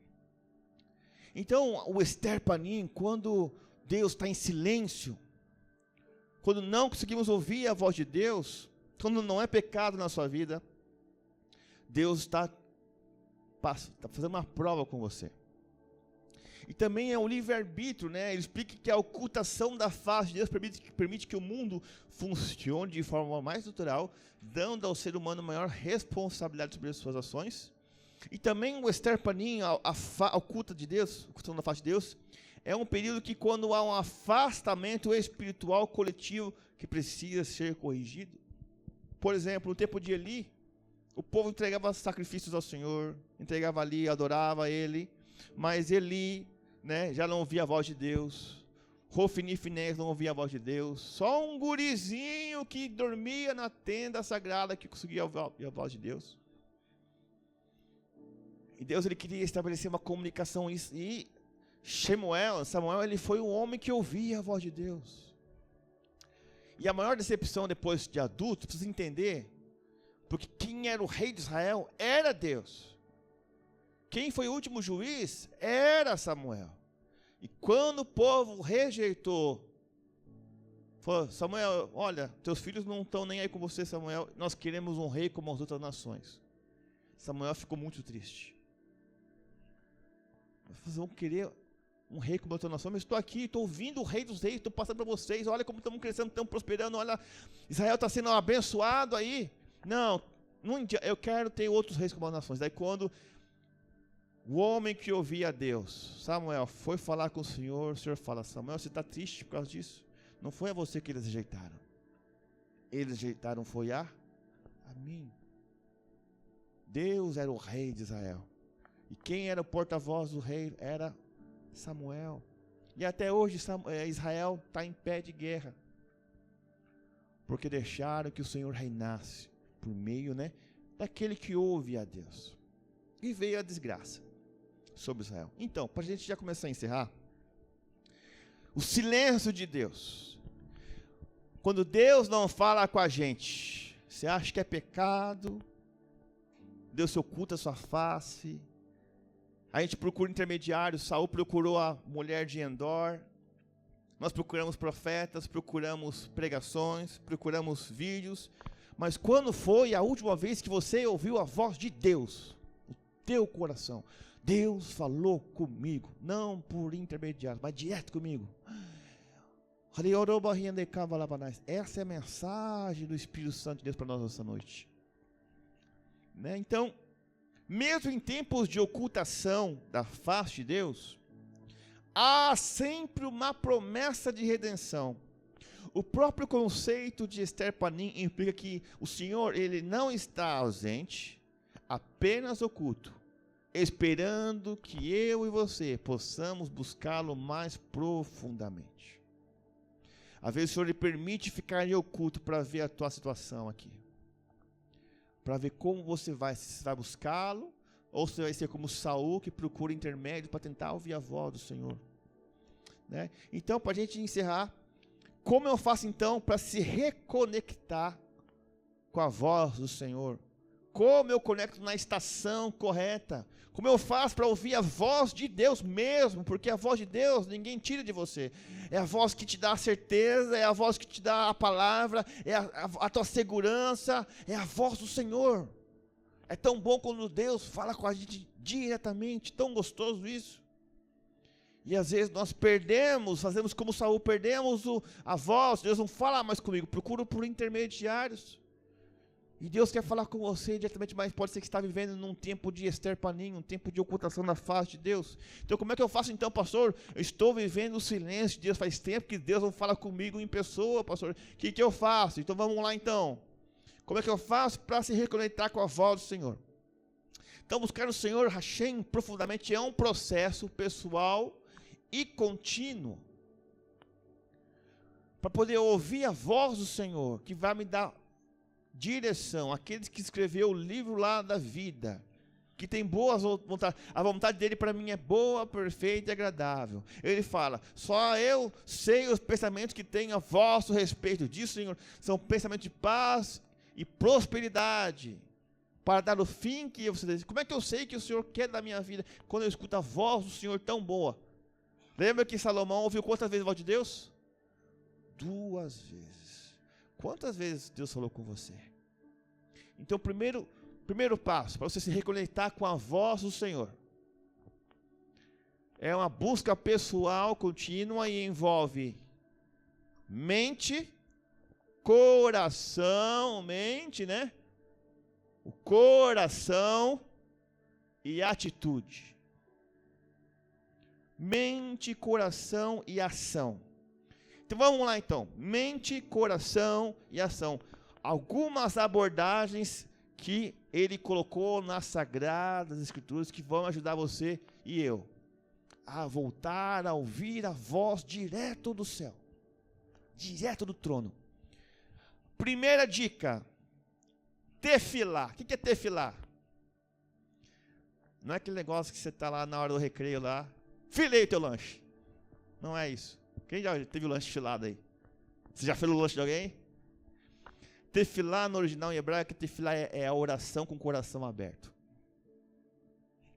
Então, o esterpanim, quando Deus está em silêncio, quando não conseguimos ouvir a voz de Deus, quando não é pecado na sua vida, Deus está fazendo uma prova com você. E também é o livre-arbítrio, né? Ele explica que a ocultação da face de Deus permite que o mundo funcione de forma mais natural, dando ao ser humano maior responsabilidade sobre as suas ações. E também o esterpanim, a oculta de Deus, a ocultação da face de Deus, é um período que quando há um afastamento espiritual coletivo que precisa ser corrigido. Por exemplo, no tempo de Eli, o povo entregava sacrifícios ao Senhor, entregava ali, adorava Ele, mas Eli, né, já não ouvia a voz de Deus. Hofni e Finés não ouvia a voz de Deus. Só um gurizinho que dormia na tenda sagrada que conseguia ouvir a voz de Deus. E Deus, ele queria estabelecer uma comunicação, e Samuel, ele foi o homem que ouvia a voz de Deus. E a maior decepção depois de adulto, precisa entender, porque quem era o rei de Israel era Deus. Quem foi o último juiz era Samuel. E quando o povo rejeitou, falou: Samuel, olha, teus filhos não estão nem aí com você, Samuel, nós queremos um rei como as outras nações. Samuel ficou muito triste. Vocês vão querer um rei como a outra nação, mas estou aqui, estou ouvindo o rei dos reis, estou passando para vocês, olha como estamos crescendo, estamos prosperando, olha, Israel está sendo abençoado aí. Não, eu quero ter outros reis como as nações. Daí quando o homem que ouvia a Deus, Samuel, foi falar com o Senhor fala: Samuel, você está triste por causa disso? Não foi a você que eles rejeitaram. Eles rejeitaram foi a mim. Deus era o rei de Israel. E quem era o porta-voz do rei era Samuel. E até hoje Israel está em pé de guerra, porque deixaram que o Senhor reinasse por meio, né, daquele que ouve a Deus. E veio a desgraça sobre Israel. Então, para a gente já começar a encerrar, o silêncio de Deus. Quando Deus não fala com a gente, você acha que é pecado? Deus se oculta a sua face. A gente procura intermediários. Saul procurou a mulher de Endor. Nós procuramos profetas, procuramos pregações, procuramos vídeos. Mas quando foi a última vez que você ouviu a voz de Deus? O teu coração. Deus falou comigo, não por intermediários, mas direto comigo. Essa é a mensagem do Espírito Santo de Deus para nós essa noite. Né? Então, mesmo em tempos de ocultação da face de Deus, há sempre uma promessa de redenção. O próprio conceito de Esther Panim implica que o Senhor, ele não está ausente, apenas oculto, esperando que eu e você possamos buscá-lo mais profundamente. Às vezes o Senhor lhe permite ficar em oculto para ver a tua situação aqui. Para ver como você vai, se vai buscá-lo, ou se vai ser como Saul, que procura intermédio para tentar ouvir a voz do Senhor. Né? Então, para a gente encerrar, como eu faço então para se reconectar com a voz do Senhor? Como eu conecto na estação correta? Como eu faço para ouvir a voz de Deus mesmo? Porque a voz de Deus ninguém tira de você. É a voz que te dá a certeza, é a voz que te dá a palavra, é a tua segurança, é a voz do Senhor. É tão bom quando Deus fala com a gente diretamente, tão gostoso isso. E às vezes nós perdemos, fazemos como Saul, perdemos a voz, Deus não fala mais comigo, procuro por intermediários. E Deus quer falar com você diretamente, mas pode ser que você está vivendo num tempo de Esther Panim, um tempo de ocultação da face de Deus. Então como é que eu faço então, pastor? Eu estou vivendo o silêncio de Deus, faz tempo que Deus não fala comigo em pessoa, pastor. O que eu faço? Então vamos lá então. Como é que eu faço para se reconectar com a voz do Senhor? Então buscar o Senhor, Hashem, profundamente é um processo pessoal e contínuo. Para poder ouvir a voz do Senhor, que vai me dar direção. Aqueles que escreveu o livro lá da vida, que tem boas vontades, a vontade dele para mim é boa, perfeita e agradável. Ele fala, só eu sei os pensamentos que tenho a vosso respeito disso, Senhor, são pensamentos de paz e prosperidade, para dar o fim que você deseja. Como é que eu sei que o Senhor quer da minha vida? Quando eu escuto a voz do Senhor tão boa. Lembra que Salomão ouviu quantas vezes a voz de Deus? 2 vezes. Quantas vezes Deus falou com você? Então, primeiro passo, para você se reconectar com a voz do Senhor, é uma busca pessoal contínua e envolve mente, coração, mente, né? O coração e atitude. Mente, coração e ação. Então vamos lá então, mente, coração e ação. Algumas abordagens que ele colocou nas Sagradas Escrituras que vão ajudar você e eu a voltar a ouvir a voz direto do céu, direto do trono. Primeira dica, tefilá. O que é tefilá? Não é aquele negócio que você está lá na hora do recreio lá, filei o teu lanche. Não é isso. Quem já teve o lanche filado aí? Você já fez o lanche de alguém? Tefilá no original em hebraico, tefilá é a oração com o coração aberto.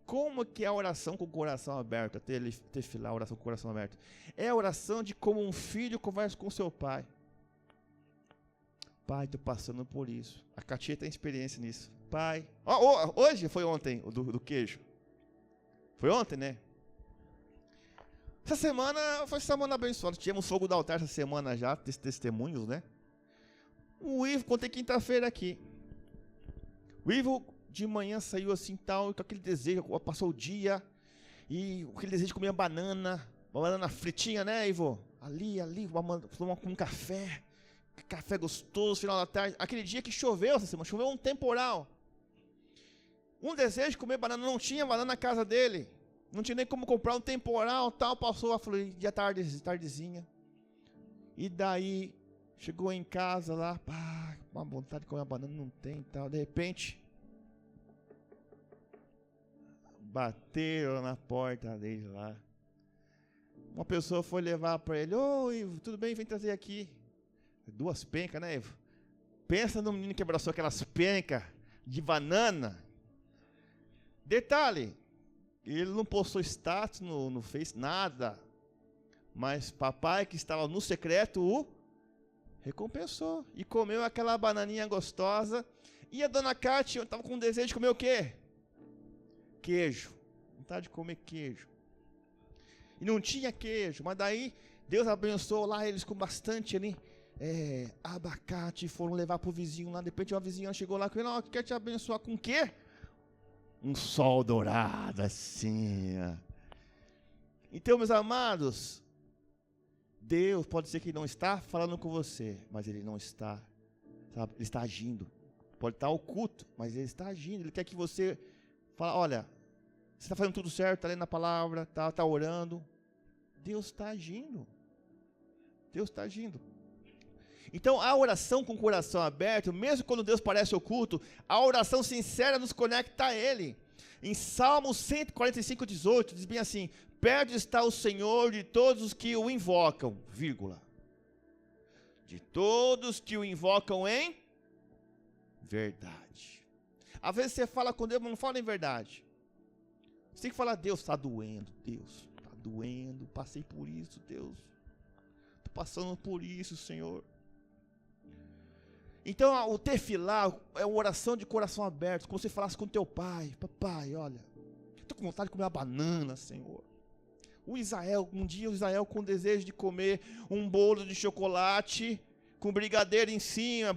Como que é a oração com o coração aberto? Tefilá, oração com o coração aberto. É a oração de como um filho conversa com seu pai. Pai, estou passando por isso. A Katia tem experiência nisso. Pai, hoje foi ontem o do queijo. Foi ontem, né? Essa semana foi semana abençoada. Tivemos fogo do altar essa semana já, testemunhos, né? O Ivo, contei quinta-feira aqui. O Ivo de manhã saiu assim tal, com aquele desejo, passou o dia, e aquele desejo de comer uma banana fritinha, né, Ivo? Ali, tomar um café gostoso, final da tarde. Aquele dia que choveu essa semana, choveu um temporal. Um desejo de comer banana, não tinha banana na casa dele. Não tinha nem como comprar, um temporal, tal, passou a de tardezinha. E daí, chegou em casa lá, uma vontade de comer uma banana, não tem, tal. De repente, bateram na porta dele lá. Uma pessoa foi levar para ele, Ivo, tudo bem, vem trazer aqui. 2 pencas, né, Ivo? Pensa no menino que abraçou aquelas pencas de banana. Detalhe, ele não postou status, não fez nada. Mas papai, que estava no secreto, o recompensou. E comeu aquela bananinha gostosa. E a dona Cátia estava com desejo de comer o quê? Queijo. Vontade de comer queijo. E não tinha queijo. Mas daí Deus abençoou lá eles com bastante ali, abacate, foram levar para o vizinho lá. De repente uma vizinha chegou lá, não, quer te abençoar com o quê? Um sol dourado assim. Então, meus amados, Deus pode ser que não está falando com você, mas Ele não está, sabe? Ele está agindo. Pode estar oculto, mas Ele está agindo. Ele quer que você fale, olha, você está fazendo tudo certo, está lendo a palavra, está orando. Deus está agindo. Deus está agindo. Então, a oração com o coração aberto, mesmo quando Deus parece oculto, a oração sincera nos conecta a Ele. Em Salmo 145, 18, diz bem assim: perto está o Senhor de todos os que o invocam, vírgula. De todos que o invocam em verdade. Às vezes você fala com Deus, mas não fala em verdade. Você tem que falar, Deus, está doendo, Deus, está doendo, passei por isso, Deus. Estou passando por isso, Senhor. Então, o tefilá é uma oração de coração aberto, como se falasse com teu pai. Papai, olha, estou com vontade de comer uma banana, Senhor. Um dia o Israel com desejo de comer um bolo de chocolate com brigadeiro em cima.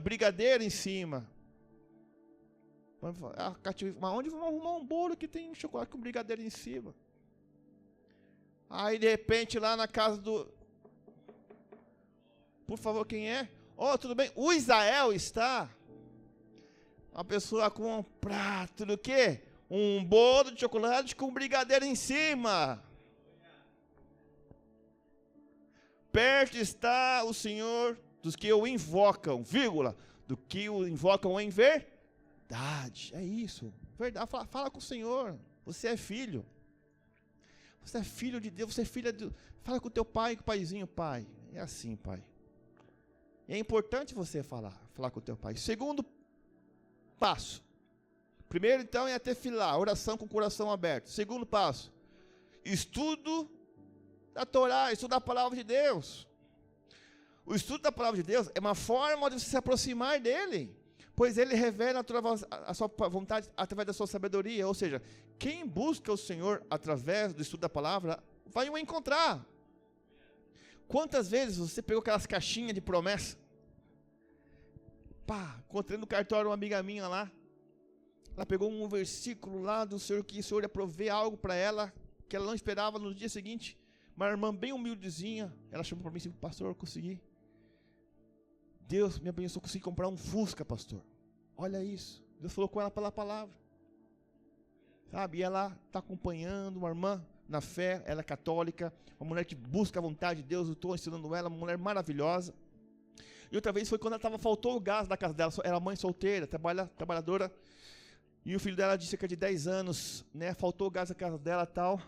Mas onde vamos arrumar um bolo que tem chocolate com brigadeiro em cima? Aí, de repente, lá na casa do... Por favor, quem é? Tudo bem? O Israel está... Uma pessoa com um prato do quê? Um bolo de chocolate com brigadeiro em cima. Perto está o Senhor dos que o invocam, vírgula, do que o invocam em verdade. É isso, verdade. Fala com o Senhor. Você é filho. Você é filho de Deus. Você é filha de... Fala com o teu pai, com o paizinho, pai. É assim, pai. É importante você falar com o teu pai. Segundo passo. Primeiro, então, é tefilá, oração com o coração aberto. Segundo passo, estudo da Torá, estudo da palavra de Deus. O estudo da palavra de Deus é uma forma de você se aproximar dele, pois ele revela a sua vontade através da sua sabedoria. Ou seja, quem busca o Senhor através do estudo da palavra, vai o encontrar. Quantas vezes você pegou aquelas caixinhas de promessa? Encontrei no cartório uma amiga minha lá. Ela pegou um versículo lá do Senhor, que o Senhor ia prover algo para ela, que ela não esperava no dia seguinte. Uma irmã bem humildezinha, ela chamou para mim e disse: pastor, eu consegui. Deus me abençoou, consegui comprar um Fusca, pastor. Olha isso. Deus falou com ela pela palavra. Sabe, e ela está acompanhando, uma irmã na fé, ela é católica, uma mulher que busca a vontade de Deus, eu estou ensinando ela, uma mulher maravilhosa. E outra vez foi quando ela faltou o gás da casa dela, era mãe solteira, trabalhadora, e o filho dela de cerca de 10 anos, né, faltou o gás da casa dela e tal.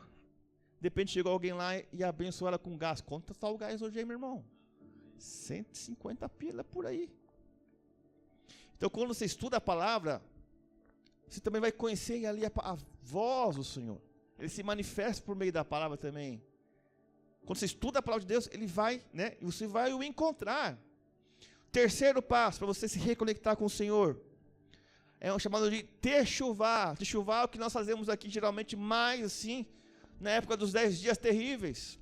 De repente chegou alguém lá e abençoou ela com gás. Quanto está o gás hoje aí, meu irmão? 150 pila por aí. Então, quando você estuda a palavra, você também vai conhecer ali a voz do Senhor. Ele se manifesta por meio da palavra também. Quando você estuda a palavra de Deus, ele vai, né? E você vai o encontrar. Terceiro passo para você se reconectar com o Senhor é um chamado de techuvá. Techuvá é o que nós fazemos aqui geralmente mais assim, na época dos 10 dias terríveis.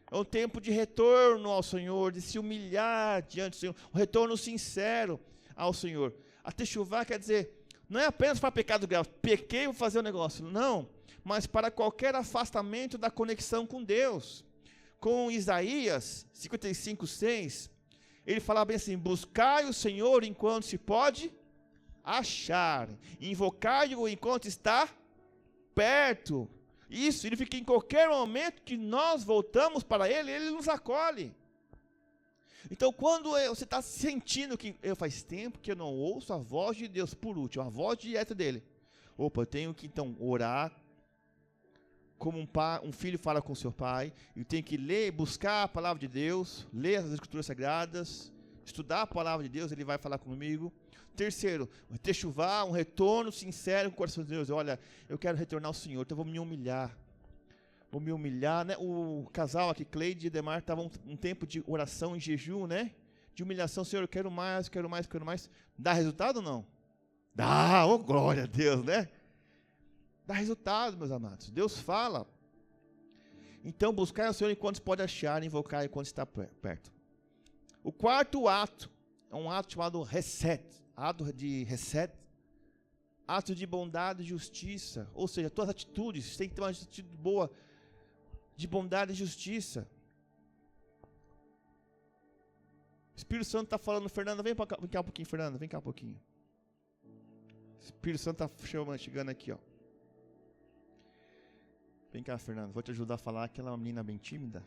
É um tempo de retorno ao Senhor, de se humilhar diante do Senhor, um retorno sincero ao Senhor. A techuvá quer dizer, não é apenas para pecado grave, pequei, vou fazer o negócio, não, mas para qualquer afastamento da conexão com Deus. Com Isaías 55:6, ele fala bem assim: buscai o Senhor enquanto se pode achar, invocai-o enquanto está perto. Isso significa que em qualquer momento que nós voltamos para Ele, Ele nos acolhe. Então, quando você está sentindo que faz tempo que eu não ouço a voz de Deus, por último, a voz direta dele. Eu tenho que então orar, como um filho fala com seu pai. Eu tenho que ler, buscar a palavra de Deus, ler as Escrituras Sagradas, estudar a palavra de Deus, Ele vai falar comigo. Terceiro, techuvá, um retorno sincero com o coração de Deus. Olha, eu quero retornar ao Senhor, então vou me humilhar. Né? O casal aqui, Cleide e Demar, estavam um tempo de oração em jejum, né? De humilhação. Senhor, eu quero mais. Dá resultado ou não? Dá, glória a Deus, né? Dá resultado, meus amados. Deus fala. Então, buscar o Senhor enquanto se pode achar, invocar enquanto está perto. O quarto ato é um ato chamado reset, ato de reset, ato de bondade e justiça, ou seja, tuas atitudes, tem que ter uma atitude boa de bondade e justiça. O Espírito Santo está falando, Fernanda, vem cá um pouquinho, Fernanda, vem cá um pouquinho. O Espírito Santo está chegando aqui, ó. Vem cá, Fernanda, vou te ajudar a falar, que ela é uma menina bem tímida.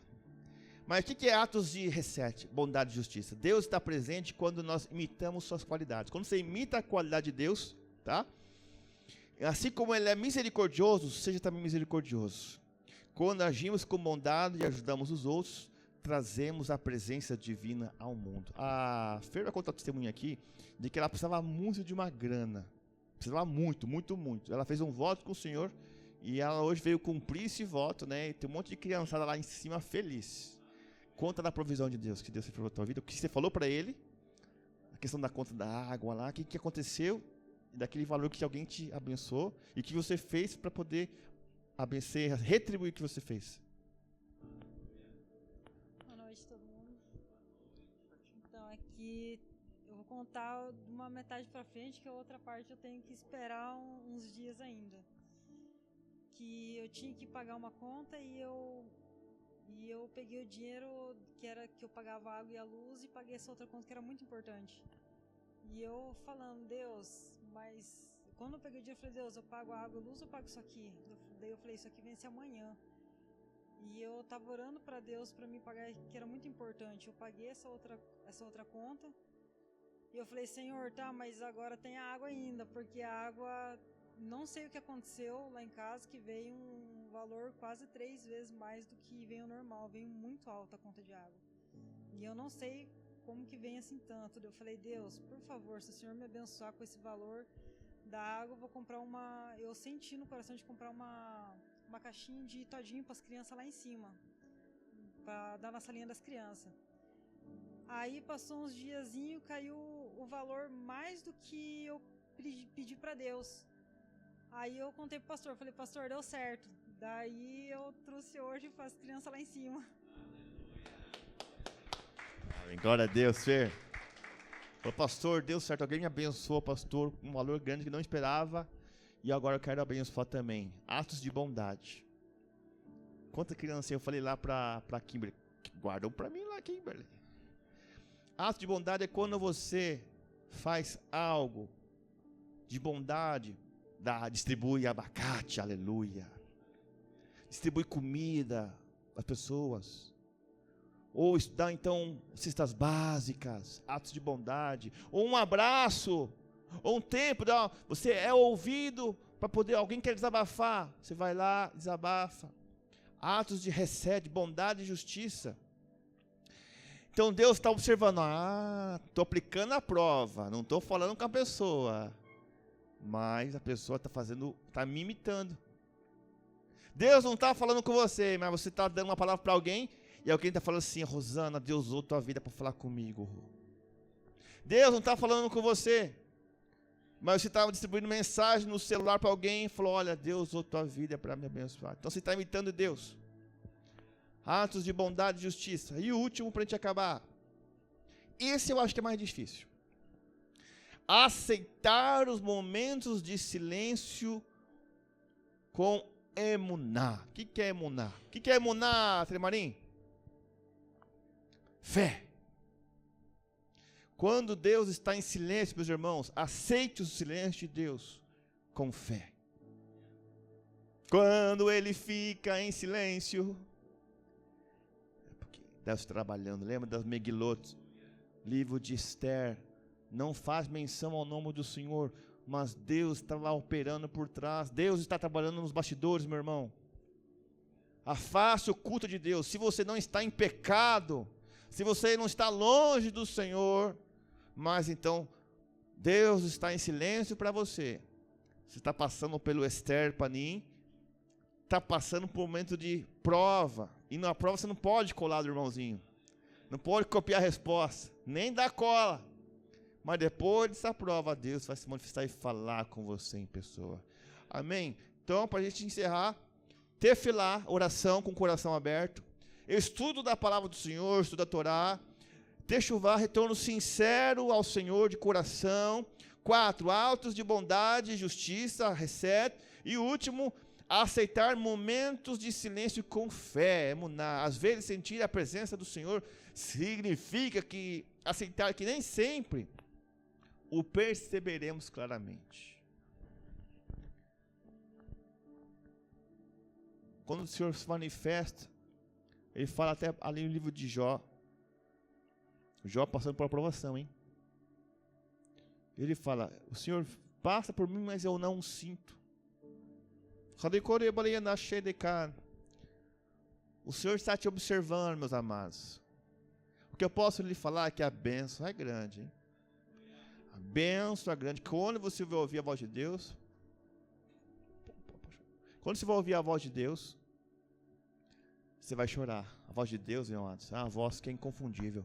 Mas o que é atos de reset, bondade e justiça? Deus está presente quando nós imitamos suas qualidades. Quando você imita a qualidade de Deus, tá? Assim como Ele é misericordioso, seja também misericordioso. Quando agimos com bondade e ajudamos os outros, trazemos a presença divina ao mundo. A Fer vai contar o testemunho aqui, de que ela precisava muito de uma grana. Precisava muito, muito, muito. Ela fez um voto com o Senhor, e ela hoje veio cumprir esse voto, né? E tem um monte de criançada lá em cima feliz. Conta da provisão de Deus, que Deus fez na tua vida, o que você falou para ele, a questão da conta da água lá, o que aconteceu, daquele valor que alguém te abençoou, e o que você fez para poder abençoar, retribuir o que você fez. Boa noite, todo mundo. Então, aqui eu vou contar uma metade para frente, que a outra parte eu tenho que esperar uns dias ainda. Que eu tinha que pagar uma conta e eu peguei o dinheiro que eu pagava a água e a luz e paguei essa outra conta que era muito importante. E eu falando, Deus, mas quando eu peguei o dinheiro, eu falei, Deus, eu pago a água e a luz ou eu pago isso aqui? Daí eu falei, isso aqui vence amanhã. E eu tava orando para Deus para me pagar, que era muito importante. Eu paguei essa outra conta. E eu falei, Senhor, tá, mas agora tem a água ainda, porque a água, não sei o que aconteceu lá em casa, que veio um valor quase 3 vezes mais do que veio normal, veio muito alta a conta de água. E eu não sei como que vem assim tanto. Eu falei, Deus, por favor, se o Senhor me abençoar com esse valor da água, eu vou comprar eu senti no coração de comprar uma caixinha de todinho para as crianças lá em cima, para dar na salinha das crianças. Aí passou uns diazinho, caiu o valor mais do que eu pedi para Deus. Aí eu contei pro pastor, falei, pastor, deu certo. Daí eu trouxe hoje para as crianças lá em cima. Glória a Deus, Fer. Pastor, deu certo, alguém me abençoou, pastor, com um valor grande que não esperava, e agora eu quero abençoar também. Atos de bondade. Quanta criança eu falei lá para Kimberly, guardam para mim lá, Kimberly. Atos de bondade é quando você faz algo de bondade, distribui abacate, aleluia. Distribui comida às pessoas. Ou dá então cestas básicas, atos de bondade, ou um abraço, ou um tempo, você é ouvido para poder, alguém quer desabafar, você vai lá, desabafa. Atos de reset, bondade e justiça. Então Deus está observando, estou aplicando a prova, não estou falando com a pessoa, mas a pessoa está me imitando. Deus não está falando com você, mas você está dando uma palavra para alguém, e alguém está falando assim, Rosana, Deus usou tua vida para falar comigo. Deus não está falando com você, mas você está distribuindo mensagem no celular para alguém e falou, olha, Deus usou tua vida para me abençoar. Então você está imitando Deus. Atos de bondade e justiça. E o último para a gente acabar. Esse eu acho que é mais difícil. Aceitar os momentos de silêncio com emuná. O que é emuná? O que é emuná, Tremarim? Fé. Quando Deus está em silêncio, meus irmãos, aceite o silêncio de Deus com fé. Quando Ele fica em silêncio, Deus trabalhando. Lembra das Megilot? Livro de Esther. Não faz menção ao nome do Senhor, mas Deus está lá operando por trás. Deus está trabalhando nos bastidores, meu irmão. A face oculta de Deus. Se você não está em pecado, se você não está longe do Senhor, mas então Deus está em silêncio para você. Você está passando pelo Esther Panim, está passando por um momento de prova, e na prova você não pode colar do irmãozinho, não pode copiar a resposta, nem dar cola, mas depois dessa prova, Deus vai se manifestar e falar com você em pessoa. Amém? Então, para a gente encerrar, Tefilá, oração com o coração aberto. Estudo da palavra do Senhor, estudo da Torá. Techuvá, retorno sincero ao Senhor de coração. 4, atos de bondade e justiça, reset. E último, aceitar momentos de silêncio com fé, emuná. Às vezes sentir a presença do Senhor significa que aceitar que nem sempre o perceberemos claramente. Quando o Senhor se manifesta, ele fala até ali no livro de Jó. Jó passando por aprovação, hein? Ele fala, o Senhor passa por mim, mas eu não sinto. O Senhor está te observando, meus amados. O que eu posso lhe falar é que a bênção é grande, hein? A bênção é grande. Quando você vai ouvir a voz de Deus, você vai chorar. A voz de Deus, meu amado, é uma voz que é inconfundível.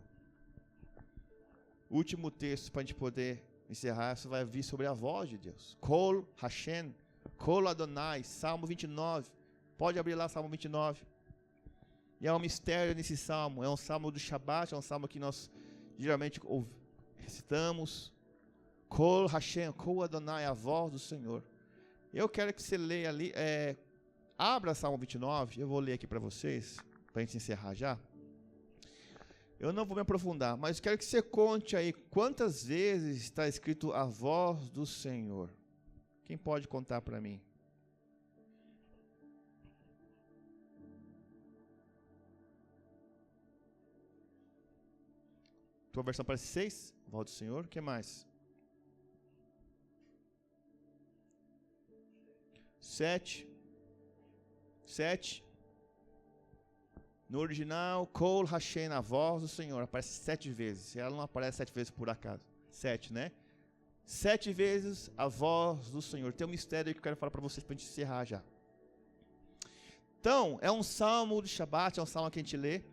Último texto para a gente poder encerrar, você vai vir sobre a voz de Deus. Kol Hashem, Kol Adonai, Salmo 29. Pode abrir lá, Salmo 29. E é um mistério nesse salmo. É um salmo do Shabat, é um salmo que nós geralmente recitamos. Kol Hashem, Kol Adonai, a voz do Senhor. Eu quero que você leia ali, abra Salmo 29, eu vou ler aqui para vocês, para a gente encerrar já. Eu não vou me aprofundar, mas quero que você conte aí quantas vezes está escrito a voz do Senhor. Quem pode contar para mim? Tua versão parece 6, voz do Senhor. O que mais? 7. No original, Kol Hashem, a voz do Senhor, aparece 7 vezes. Ela não aparece 7 vezes por acaso. 7, né? 7 vezes a voz do Senhor. Tem um mistério aí que eu quero falar para vocês para a gente encerrar já. Então, é um salmo do Shabat, é um salmo que a gente lê.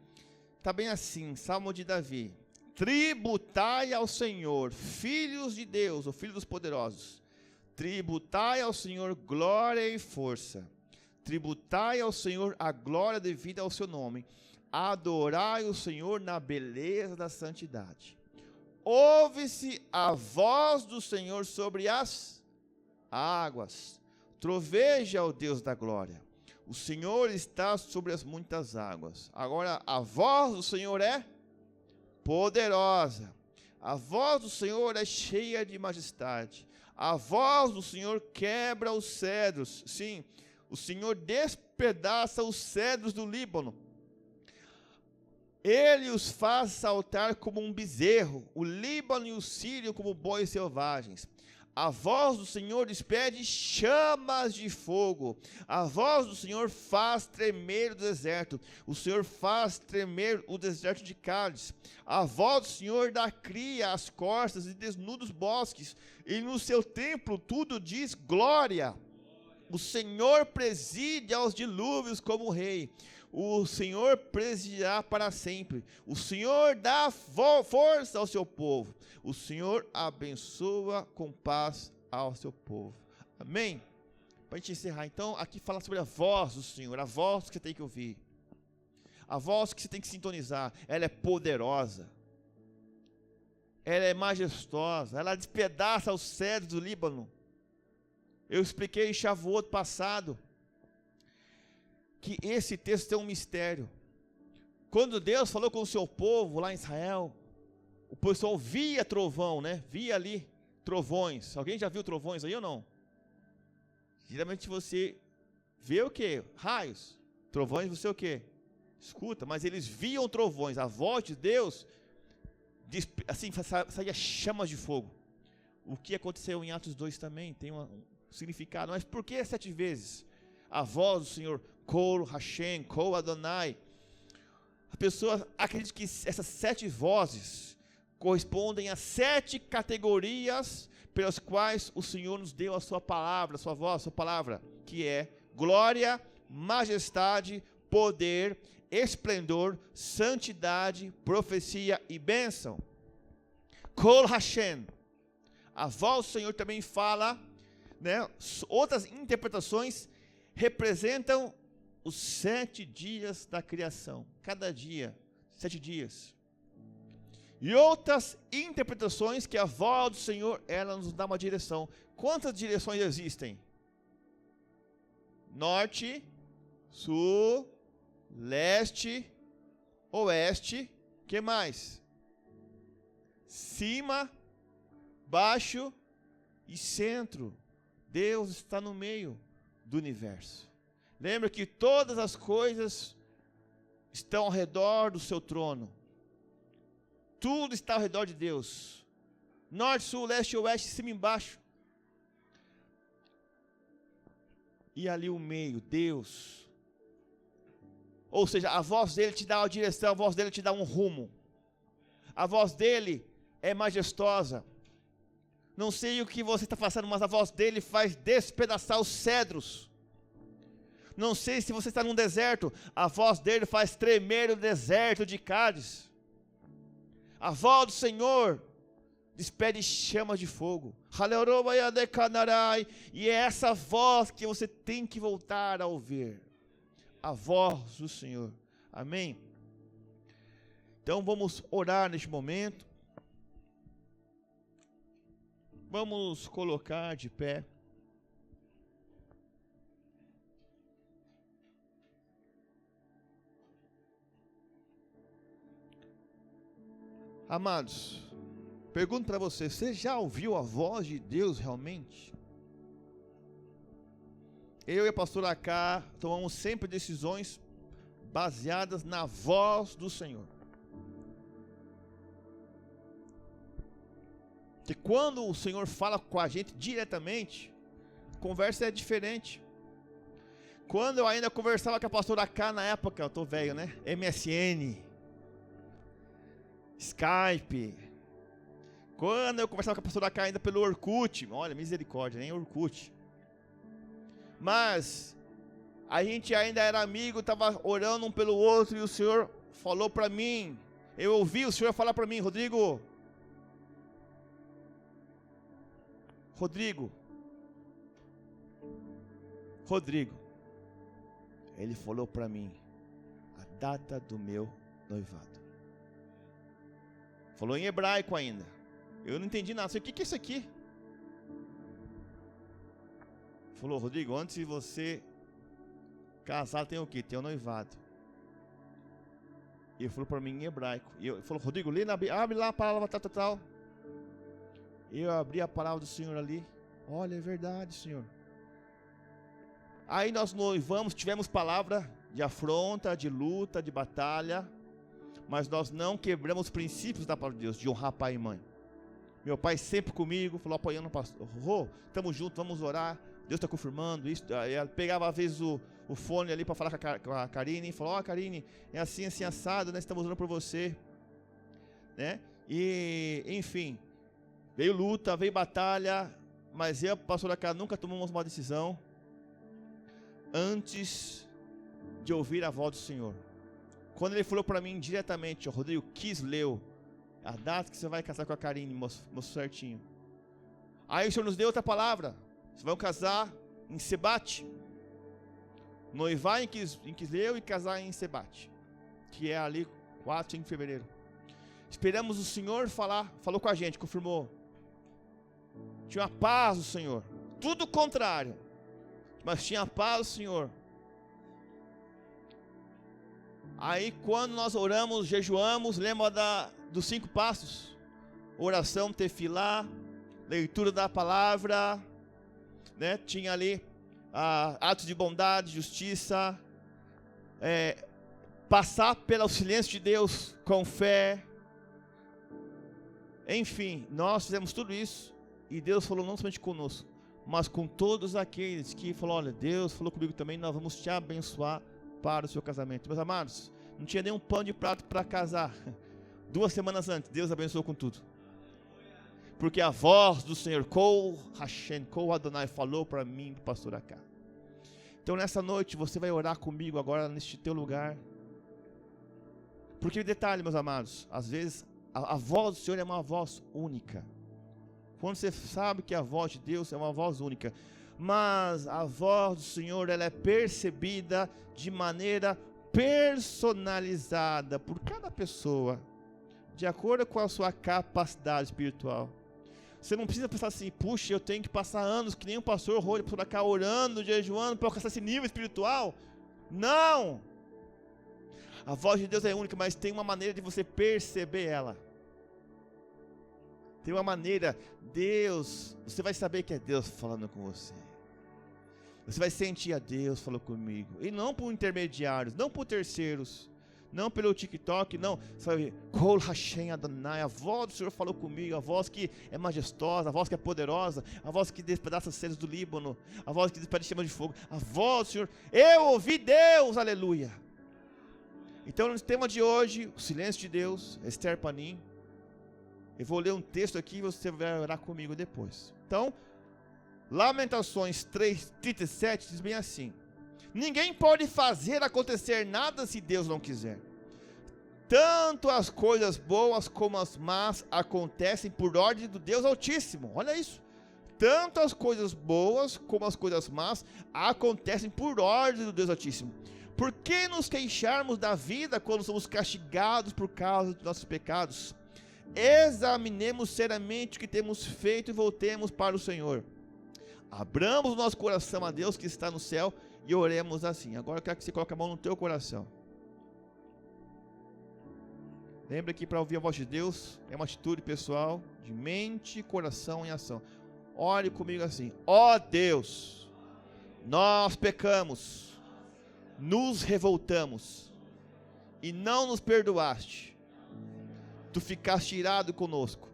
Está bem assim, salmo de Davi. Tributai ao Senhor, filhos de Deus, ou filhos dos poderosos. Tributai ao Senhor glória e força. Tributai ao Senhor a glória devida ao seu nome. Adorai o Senhor na beleza da santidade. Ouve-se a voz do Senhor sobre as águas. Troveja o Deus da glória. O Senhor está sobre as muitas águas. Agora, a voz do Senhor é poderosa. A voz do Senhor é cheia de majestade. A voz do Senhor quebra os cedros. Sim, o Senhor despedaça os cedros do Líbano. Ele os faz saltar como um bezerro, o Líbano e o Sírio como bois selvagens. A voz do Senhor despede chamas de fogo. A voz do Senhor faz tremer o deserto. O Senhor faz tremer o deserto de Cádiz. A voz do Senhor dá cria às costas e desnuda os bosques. E no seu templo tudo diz glória. O Senhor preside aos dilúvios como rei. O Senhor presidirá para sempre. O Senhor dá força ao seu povo. O Senhor abençoa com paz ao seu povo. Amém? Para a gente encerrar, então, aqui fala sobre a voz do Senhor, a voz que você tem que ouvir, a voz que você tem que sintonizar. Ela é poderosa, ela é majestosa, ela despedaça os cedros do Líbano. Eu expliquei em Shavuot passado que esse texto tem um mistério. Quando Deus falou com o seu povo lá em Israel, o pessoal via trovão, né? Via ali trovões. Alguém já viu trovões aí ou não? Geralmente você vê o quê? Raios. Trovões você o quê? Escuta, mas eles viam trovões. A voz de Deus, assim, saía chamas de fogo. O que aconteceu em Atos 2 também tem um significado. Mas por que 7 vezes? A voz do Senhor, Kol Hashem, Kol Adonai. A pessoa acredita que essas 7 vozes correspondem a 7 categorias pelas quais o Senhor nos deu a sua palavra, a sua voz, a sua palavra, que é glória, majestade, poder, esplendor, santidade, profecia e bênção. Kol Hashem. A voz do Senhor também fala, né, outras interpretações representam os 7 dias da criação. Cada dia, 7 dias. E outras interpretações que a voz do Senhor, ela nos dá uma direção. Quantas direções existem? Norte, sul, leste, oeste, que mais? Cima, baixo e centro. Deus está no meio do universo. Lembra que todas as coisas estão ao redor do seu trono. Tudo está ao redor de Deus. Norte, sul, leste, oeste, cima e embaixo. E ali o meio, Deus. Ou seja, a voz dele te dá uma direção, a voz dele te dá um rumo. A voz dele é majestosa. Não sei o que você está passando, mas a voz dele faz despedaçar os cedros. Não sei se você está num deserto, a voz dele faz tremer o deserto de Cádiz. A voz do Senhor despede chamas de fogo. E é essa voz que você tem que voltar a ouvir. A voz do Senhor. Amém? Então vamos orar neste momento. Vamos colocar de pé. Amados, pergunto para você já ouviu a voz de Deus realmente? Eu e a pastora Cá tomamos sempre decisões baseadas na voz do Senhor. Que quando o Senhor fala com a gente diretamente, a conversa é diferente. Quando eu ainda conversava com a pastora Cá na época, eu tô velho, né? MSN, Skype. Quando eu conversava com a pastora Cá ainda pelo Orkut, olha, misericórdia, nem Orkut. Mas a gente ainda era amigo, estava orando um pelo outro e o Senhor falou para mim. Eu ouvi o Senhor falar para mim, Rodrigo, ele falou para mim a data do meu noivado. Falou em hebraico ainda. Eu não entendi nada. O que é isso aqui? Falou, Rodrigo, antes de você casar tem o quê? Tem o noivado. E ele falou para mim em hebraico. E ele falou, Rodrigo, abre lá a palavra tal. Eu abri a palavra do Senhor ali. Olha, é verdade, Senhor. Aí nós noivamos, tivemos palavra de afronta, de luta, de batalha. Mas nós não quebramos os princípios da palavra de Deus, de honrar pai e mãe. Meu pai sempre comigo, falou apoiando o pastor. Estamos juntos, vamos orar. Deus está confirmando isso. Aí ela pegava às vezes o fone ali para falar com a Karine. Falou, Karine, é assim assado, né? Estamos orando por você. Né? E, enfim, veio luta, veio batalha. Mas eu e a pastora Cá nunca tomamos uma decisão antes de ouvir a voz do Senhor. Quando ele falou para mim diretamente, Rodrigo, Kisleu, a data que você vai casar com a Karine, moço certinho. Aí o Senhor nos deu outra palavra. Vocês vão casar em Sebate. Noivar em Kisleu e casar em Sebate. Que é ali 4 de fevereiro. Esperamos o Senhor falou com a gente, confirmou. Tinha a paz do Senhor. Tudo o contrário. Mas tinha a paz do Senhor. Aí quando nós oramos, jejuamos, lembra dos 5 passos? Oração, tefilá, leitura da palavra, né? Tinha ali atos de bondade, justiça, passar pelo silêncio de Deus com fé. Enfim, nós fizemos tudo isso e Deus falou não somente conosco, mas com todos aqueles que falaram, olha, Deus falou comigo também, nós vamos te abençoar para o seu casamento. Meus amados, não tinha nenhum pão de prato para casar. 2 semanas antes, Deus abençoou com tudo. Porque a voz do Senhor, Kol Hashem, Kol Adonai, falou para mim, para o pastor Cá. Então nessa noite, você vai orar comigo agora neste teu lugar. Porque detalhe, meus amados, às vezes a voz do Senhor é uma voz única. Quando você sabe que a voz de Deus é uma voz única. mas a voz do Senhor, ela é percebida de maneira personalizada por cada pessoa, de acordo com a sua capacidade espiritual. Você não precisa pensar assim, puxa, eu tenho que passar anos que nem um pastor Rony por cá orando, jejuando para alcançar esse nível espiritual. Não! A voz de Deus é única, mas tem uma maneira de você perceber ela. Tem uma maneira, Deus, você vai saber que é Deus falando com você. Você vai sentir a Deus falando comigo. E não por intermediários, não por terceiros, não pelo TikTok, não. Sabe, Kol Hashem Adonai, a voz do Senhor falou comigo, a voz que é majestosa, a voz que é poderosa, a voz que despedaça as cedros do Líbano, a voz que despede chamas de fogo, a voz do Senhor. Eu ouvi Deus, aleluia. Então no tema de hoje, o silêncio de Deus, Esther Panim. Eu vou ler um texto aqui e você vai orar comigo depois. Então, Lamentações 3:37 diz bem assim: ninguém pode fazer acontecer nada se Deus não quiser. Tanto as coisas boas como as más acontecem por ordem do Deus Altíssimo. Olha isso. Tanto as coisas boas como as coisas más acontecem por ordem do Deus Altíssimo. Por que nos queixarmos da vida quando somos castigados por causa dos nossos pecados? Examinemos seriamente o que temos feito e voltemos para o Senhor. Abramos o nosso coração a Deus que está no céu e oremos assim. Agora eu quero que você coloque a mão no teu coração. Lembra que para ouvir a voz de Deus é uma atitude pessoal de mente, coração e ação. Ore comigo assim: ó Deus, nós pecamos, nos revoltamos e não nos perdoaste. Tu ficaste irado conosco,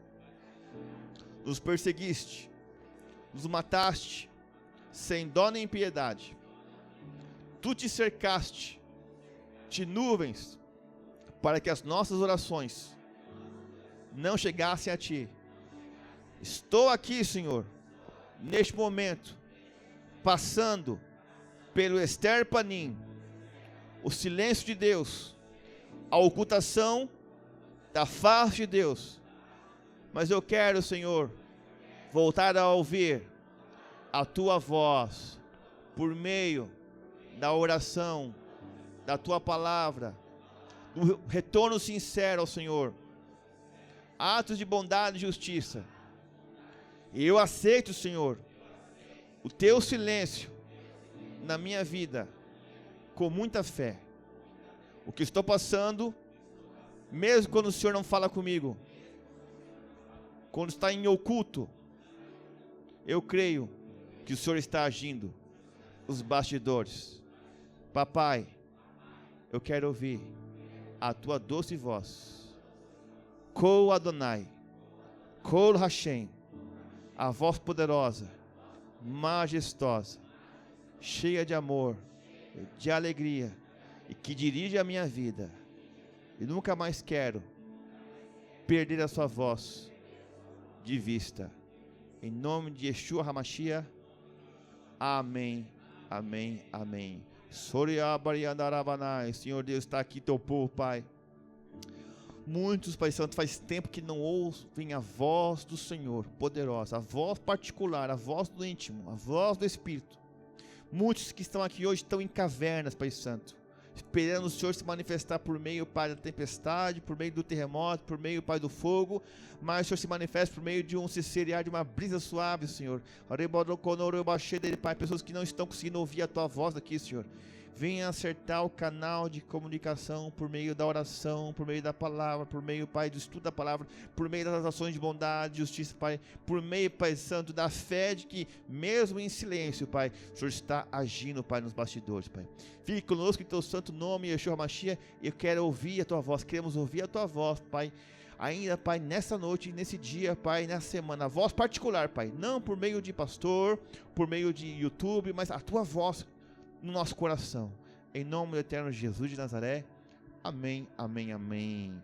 nos perseguiste, nos mataste, sem dó nem piedade. Tu te cercaste de nuvens, para que as nossas orações não chegassem a ti. Estou aqui, Senhor, neste momento, passando pelo Esther Panim, o silêncio de Deus, a ocultação da face de Deus. Mas eu quero, Senhor, voltar a ouvir a tua voz por meio da oração, da tua palavra, do retorno sincero ao Senhor, atos de bondade e justiça. E eu aceito, Senhor, o teu silêncio na minha vida com muita fé. O que estou passando, mesmo quando o Senhor não fala comigo, quando está em oculto, eu creio que o Senhor está agindo nos bastidores. Papai, eu quero ouvir a tua doce voz. Kol Adonai, Kol Hashem, a voz poderosa, majestosa, cheia de amor, de alegria, e que dirige a minha vida. E nunca mais quero perder a sua voz de vista. Em nome de Yeshua HaMashiach. Amém, amém, amém. Senhor Deus, está aqui teu povo, Pai. Muitos, Pai Santo, faz tempo que não ouvem a voz do Senhor poderosa, a voz particular, a voz do íntimo, a voz do Espírito. Muitos que estão aqui hoje estão em cavernas, Pai Santo, esperando o Senhor se manifestar por meio, Pai, da tempestade, por meio do terremoto, por meio, Pai, do fogo, mas o Senhor se manifesta por meio de um cessariar, de uma brisa suave, Senhor. Pai, pessoas que não estão conseguindo ouvir a Tua voz aqui, Senhor. Venha acertar o canal de comunicação por meio da oração, por meio da palavra, por meio, Pai, do estudo da palavra, por meio das ações de bondade, justiça, Pai, por meio, Pai Santo, da fé de que, mesmo em silêncio, Pai, o Senhor está agindo, Pai, nos bastidores, Pai. Fique conosco em Teu santo nome, Yeshua HaMashiach. Eu quero ouvir a Tua voz, queremos ouvir a Tua voz, Pai, ainda, Pai, nessa noite, nesse dia, Pai, nessa semana, a voz particular, Pai, não por meio de pastor, por meio de YouTube, mas a Tua voz no nosso coração, em nome do eterno Jesus de Nazaré. Amém, amém, amém.